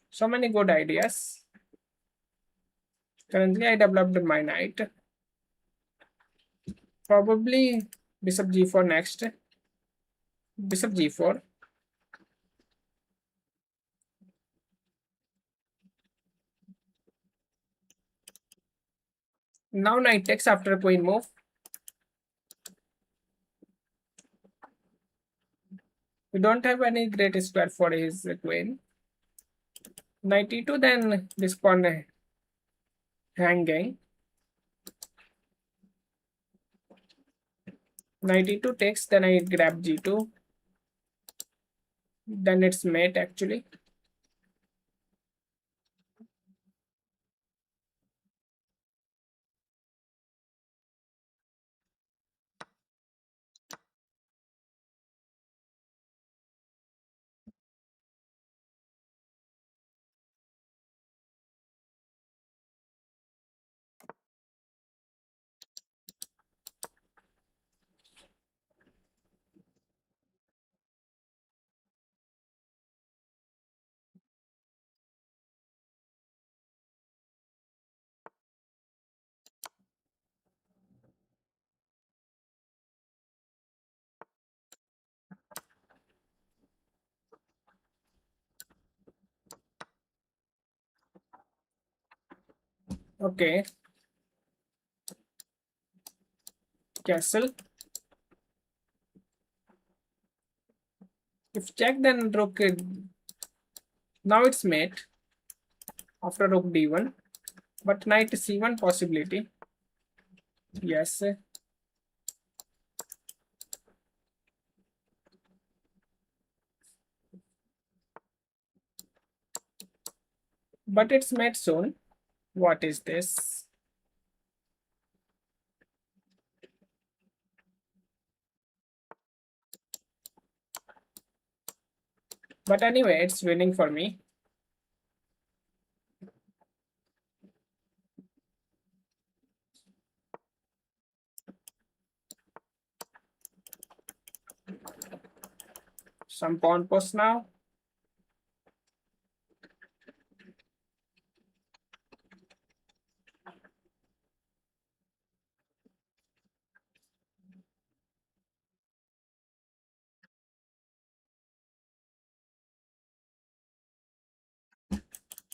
So many good ideas. Currently I developed my knight. Probably bishop g4 next. Bishop g4. Now knight takes after queen move. We don't have any great square for his queen. Knight e2, then this pawn hanging. Knight e2 takes, then I grab g2. Then it's mate actually. Okay. Castle. If check, then rook. Now it's mate after rook d1. But knight c1 possibility. Yes. but it's mate soon. What is this? But anyway, it's winning for me. Some pawn post now.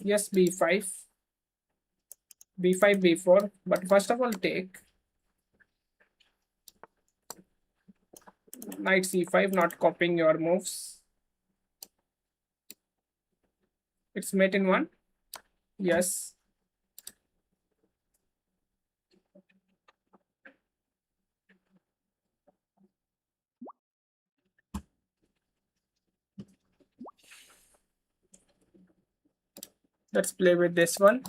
Yes, b5, b5, b4. But first of all, take knight c5, not copying your moves. It's mate in one. Yes. Let's play with this one.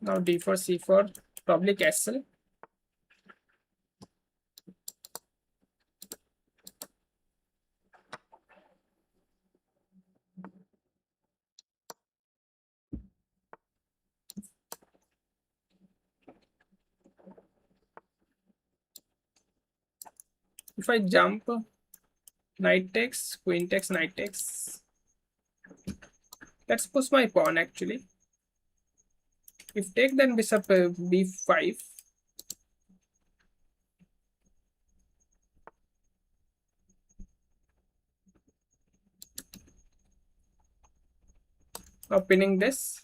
Now d4, c4, probably castle. If I jump, knight takes, queen takes, knight takes. Let's push my pawn actually. If take, then bishop b5. Now pinning this.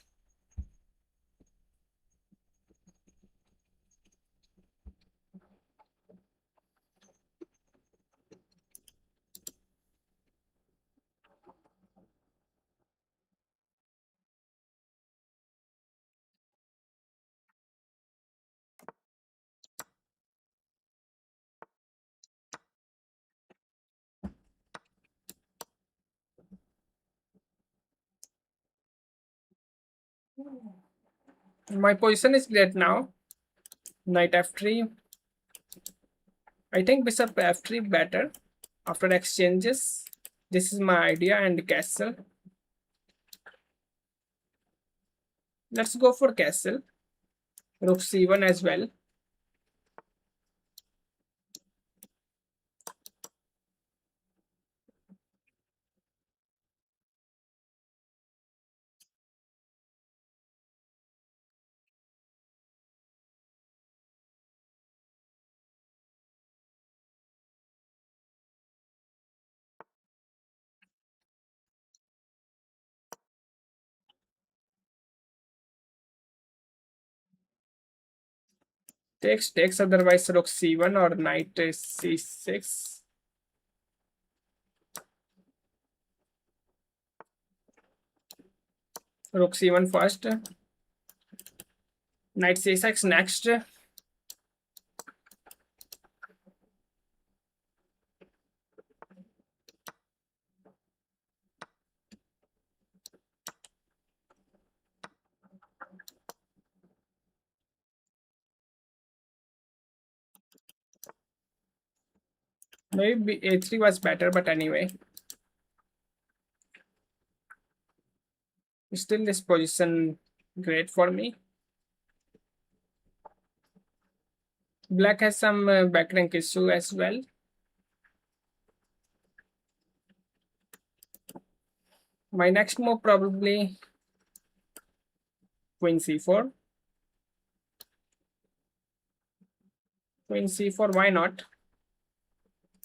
My position is great now. Knight f3. I think bishop f3 better after exchanges. This is my idea, and castle. Let's go for castle. Rook c1 as well. Takes, otherwise rook c1 or knight c6. Rook c1 first. Knight c6 next. Maybe a3 was better, but anyway. Still this position great for me. Black has some back rank issue as well. My next move probably queen c4. Queen c4, why not?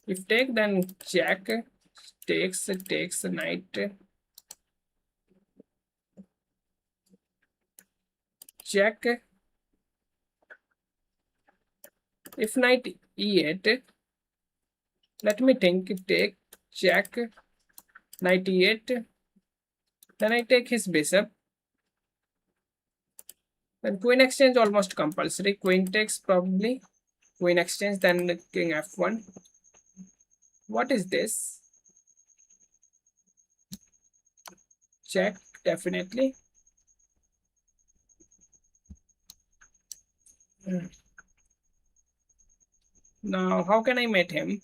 If take, then jack takes knight, jack. If knight e8, let me think. Take jack, knight e8, then I take his bishop. Then queen exchange almost compulsory. Queen takes probably. Queen exchange, then king f1. What is this? Check, definitely. Now, how can I mate him?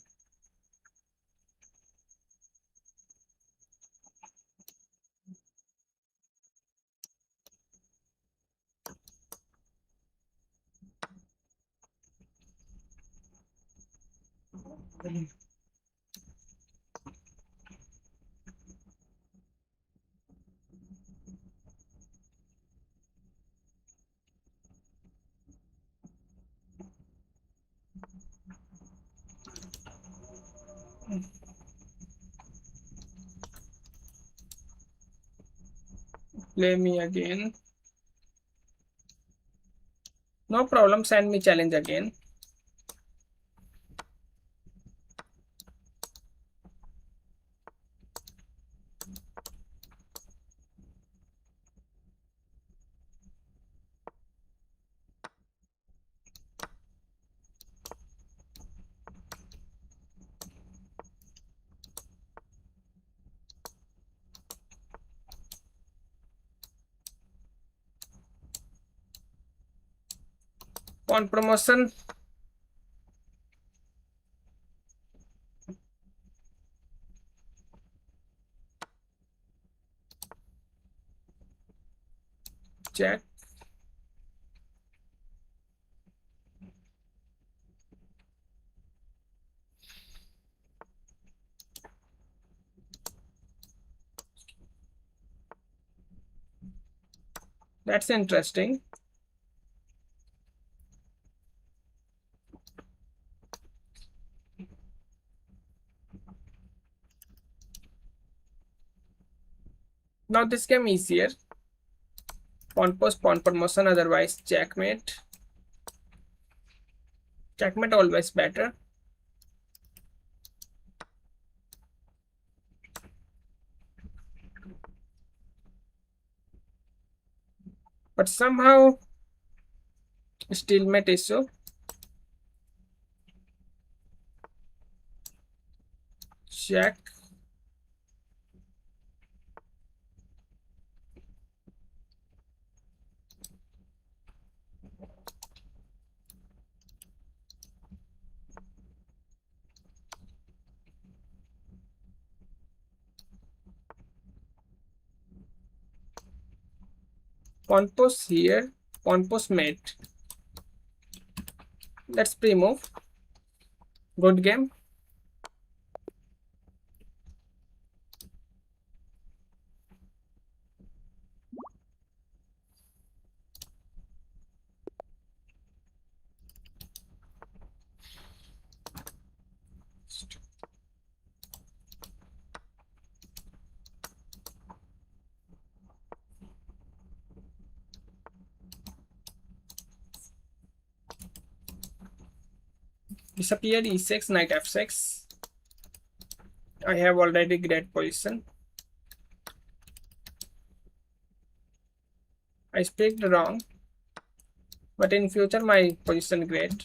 Play me again. No problem, send me challenge again. On promotion. Check. That's interesting. Now this game easier. Pawn post, pawn promotion, otherwise checkmate. Checkmate always better. But somehow stalemate issue. Check. Pawn post here. Pawn post mate. Let's pre-move. Good game. Disappeared e6, knight f6. I have already great position. I speak wrong, but in future my position great.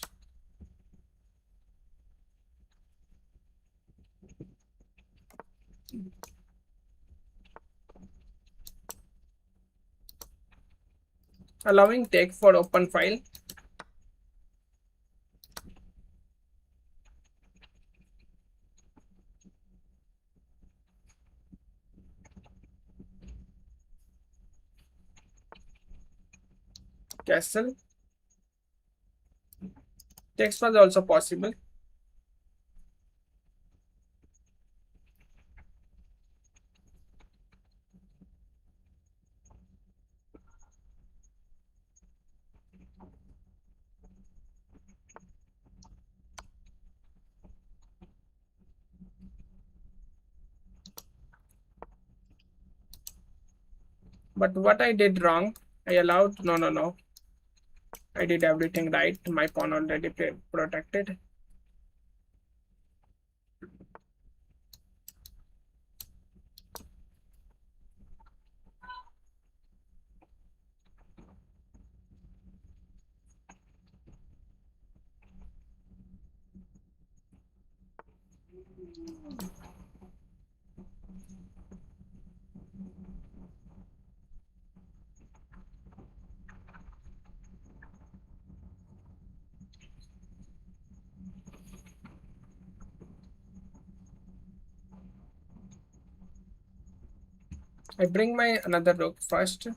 Allowing take for open file. Castle. Text was also possible. But what I did wrong, I allowed, no. I did everything right. My pawn already protected. I bring my another rook first.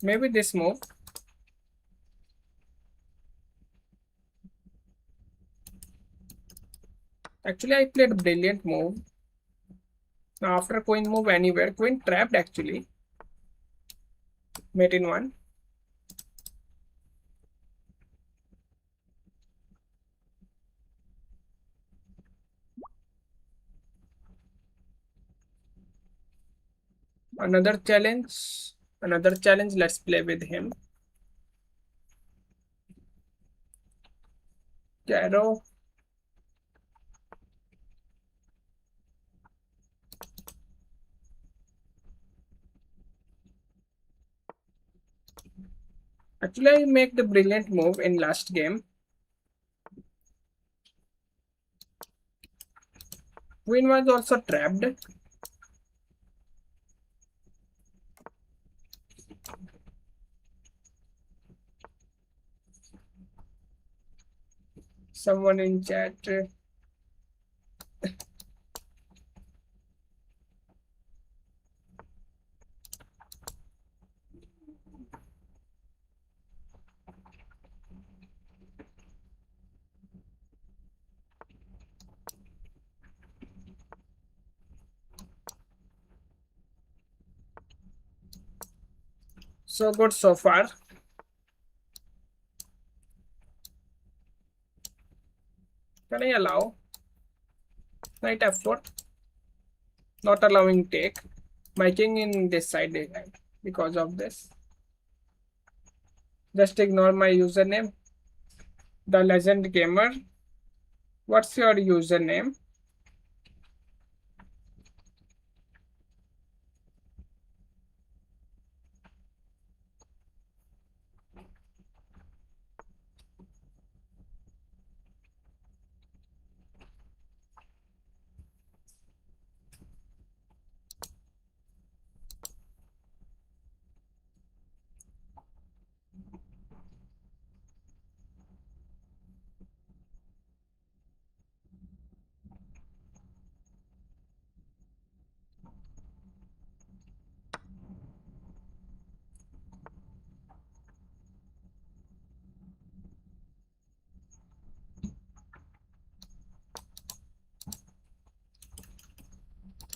Maybe this move. Actually, I played a brilliant move. Now after queen move anywhere, queen trapped actually. Mate in one. Another challenge. Another challenge. Let's play with him. Caro. Actually, I make the brilliant move in last game. Queen was also trapped. Someone in chat. So good so far. Can I allow? Knight f4. Not allowing take. My king in this side because of this. Just ignore my username. The Legend Gamer. What's your username?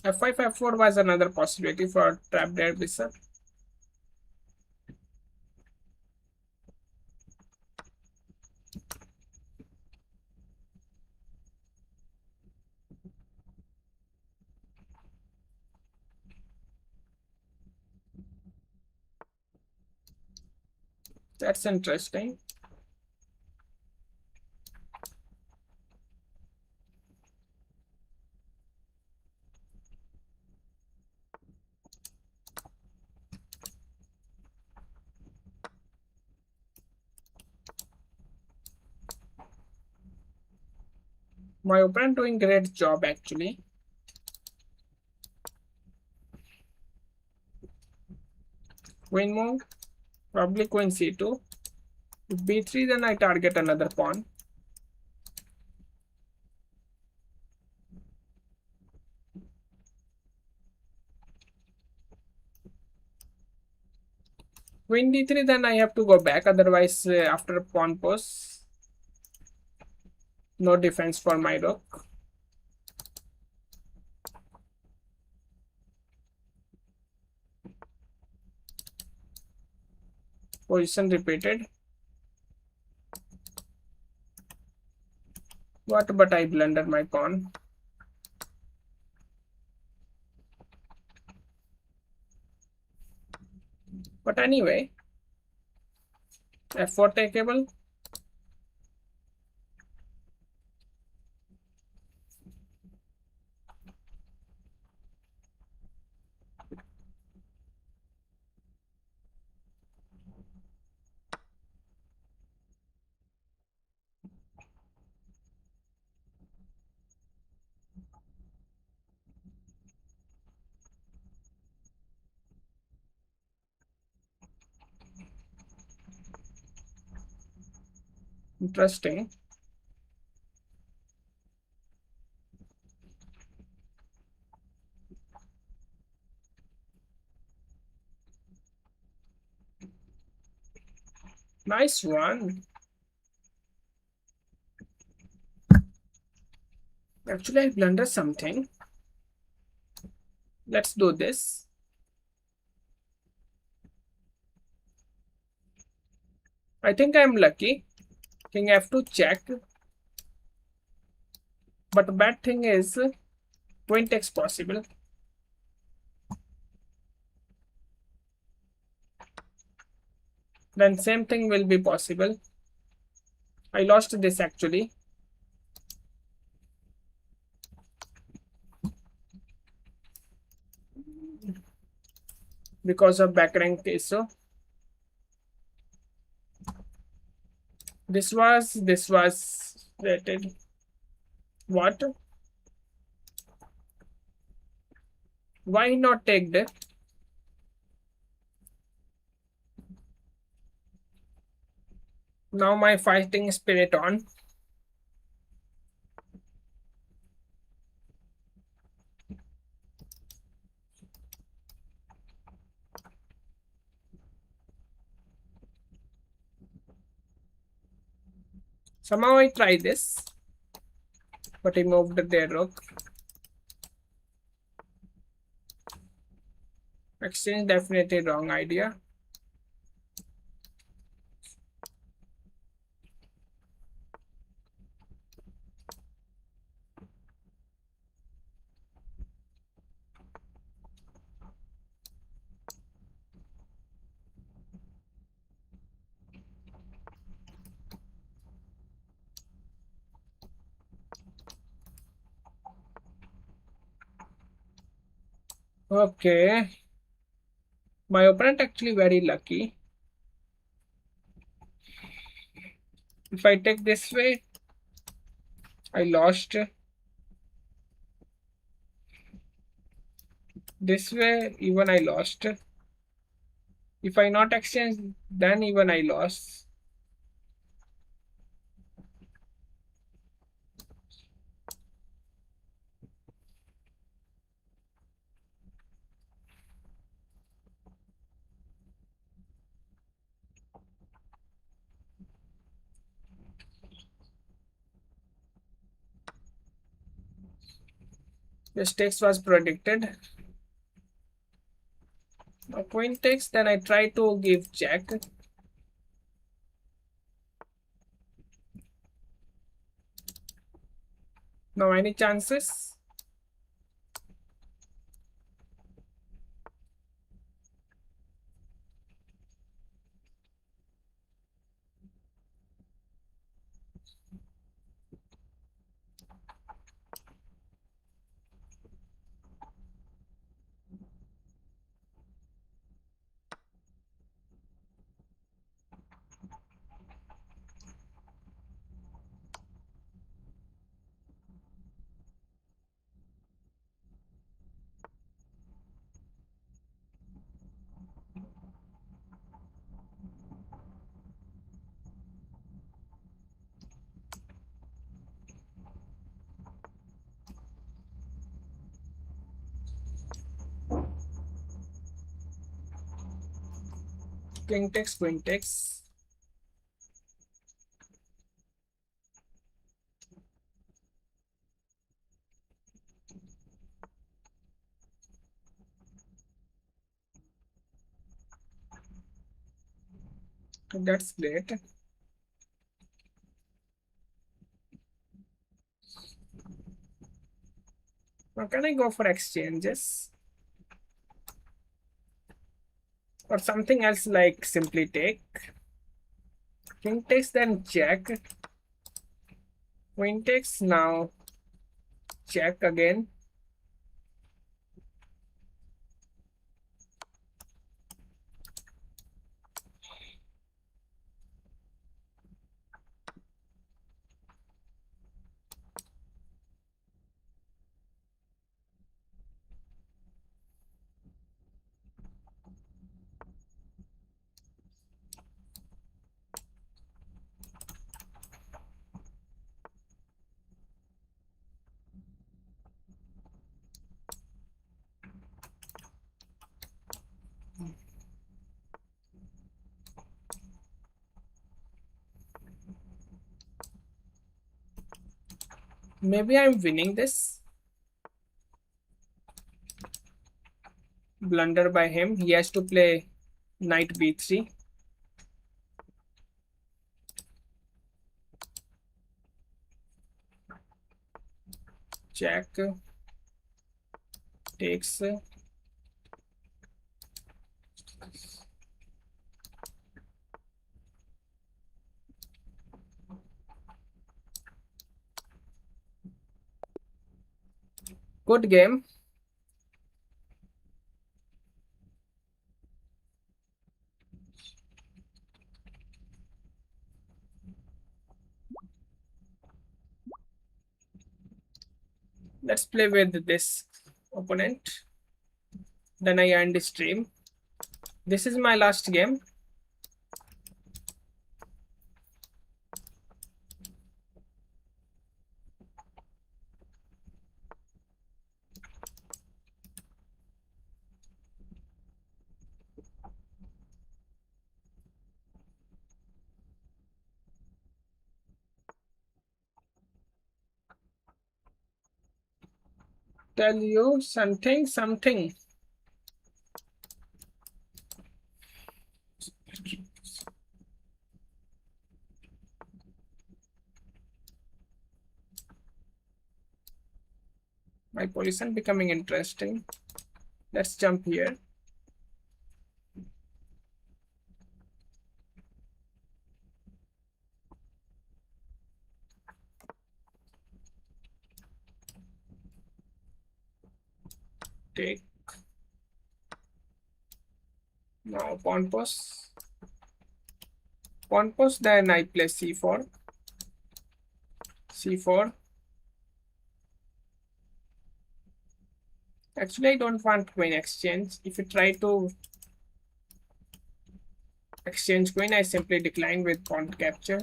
F5, F4 was another possibility for trap dead bishop. That's interesting. My opponent doing great job actually. Queen move, probably queen c2. If b3, then I target another pawn. Queen d3, then I have to go back. Otherwise, after pawn pose, no defense for my rook. Position repeated. What? But I blunder my pawn. But anyway, F4 takeable. Interesting. Nice one. Actually, I blundered something. Let's do this. I think I'm lucky. King F2 check. But the bad thing is queen takes possible. Then same thing will be possible. I lost this actually. Because of back rank issue. This was rated. What? Why not take the? Now my fighting spirit on. Somehow I try this, but he moved their rook. Exchange definitely wrong idea. Okay. My opponent actually very lucky. If I take this way, I lost. This way, even I lost. If I not exchange, then even I lost. This takes was predicted. Now queen takes, then I try to give check. Now any chances? King takes, queen takes. That's great. Now can I go for exchanges? or something else like simply take. King takes, then check. Queen takes, now check again. Maybe I'm winning this. Blunder by him. He has to play knight b3. Check. Takes. Good game. Let's play with this opponent. Then I end the stream. This is my last game. Tell you something. My position becoming interesting. Let's jump here. Take. Now pawn post. Pawn post, then I play c4. c4. Actually, I don't want queen exchange. If you try to exchange queen, I simply decline with pawn capture.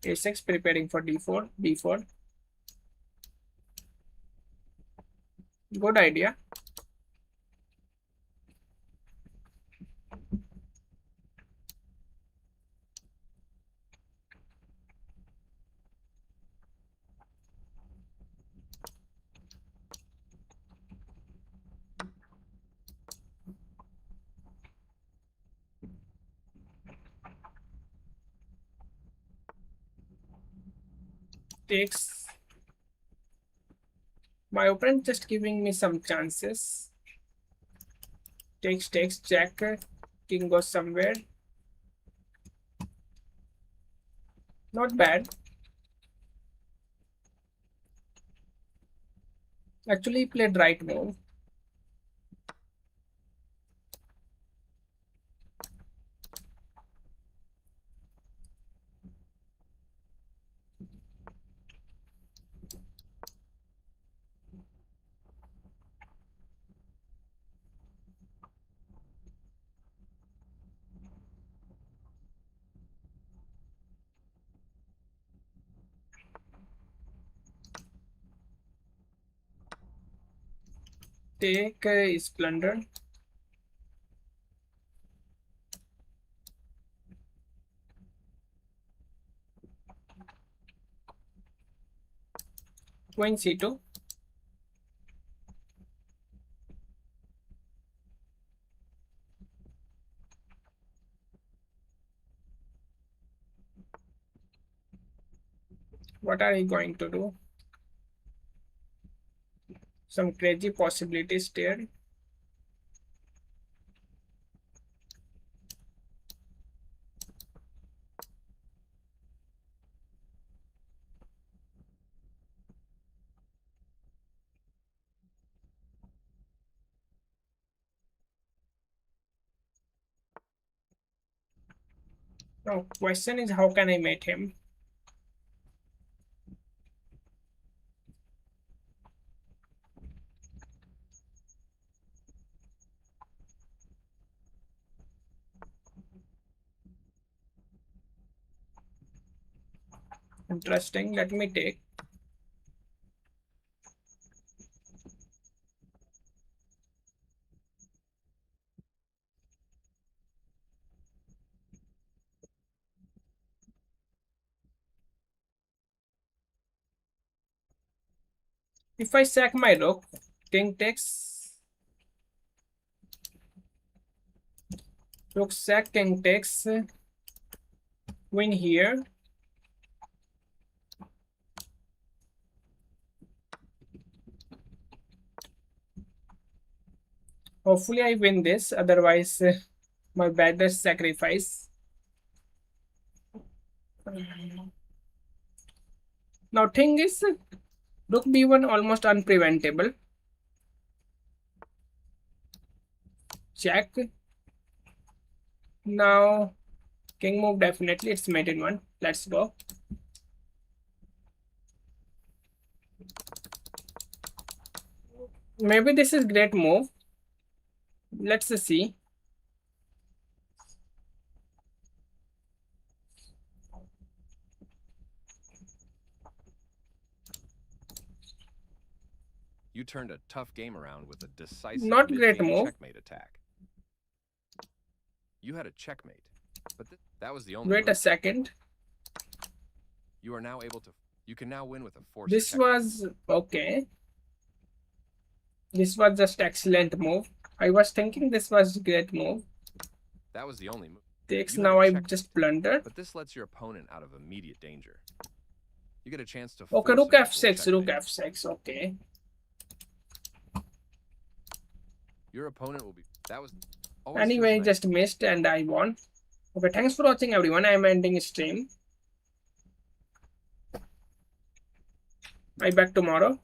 a6, preparing for d4. b4. Good idea. Takes. My opponent just giving me some chances. Takes, check. King goes somewhere. Not bad. Actually, he played right move. Take is plundered. Queen c2. What are you going to do? Some crazy possibilities there. Now, question is how can I mate him? Interesting. Let me take. If I sack my rook, king takes. Rook sack, king takes. Win here. Hopefully I win this, otherwise my baddest sacrifice. Now thing is, rook b1 almost unpreventable. Check. Now king move, definitely it's mate in one. Let's go. Maybe this is great move. Let's see. You turned a tough game around with a decisive Not great mid-game move. checkmate attack. You had a checkmate, but that was the only Wait move. a second. You are now able to. You can now win with a forced This checkmate. was okay. This was just excellent move. I was thinking this was great move. That was the only move. Takes, You had now a I checkmate, just blundered. But this lets your opponent out of immediate danger. You get a chance to. Okay, force rook an equal f6, rook checkmate. f6, okay. Your opponent will be. That was. Anyway, nice. just missed and I won. Okay, thanks for watching everyone. I'm ending stream. I back tomorrow.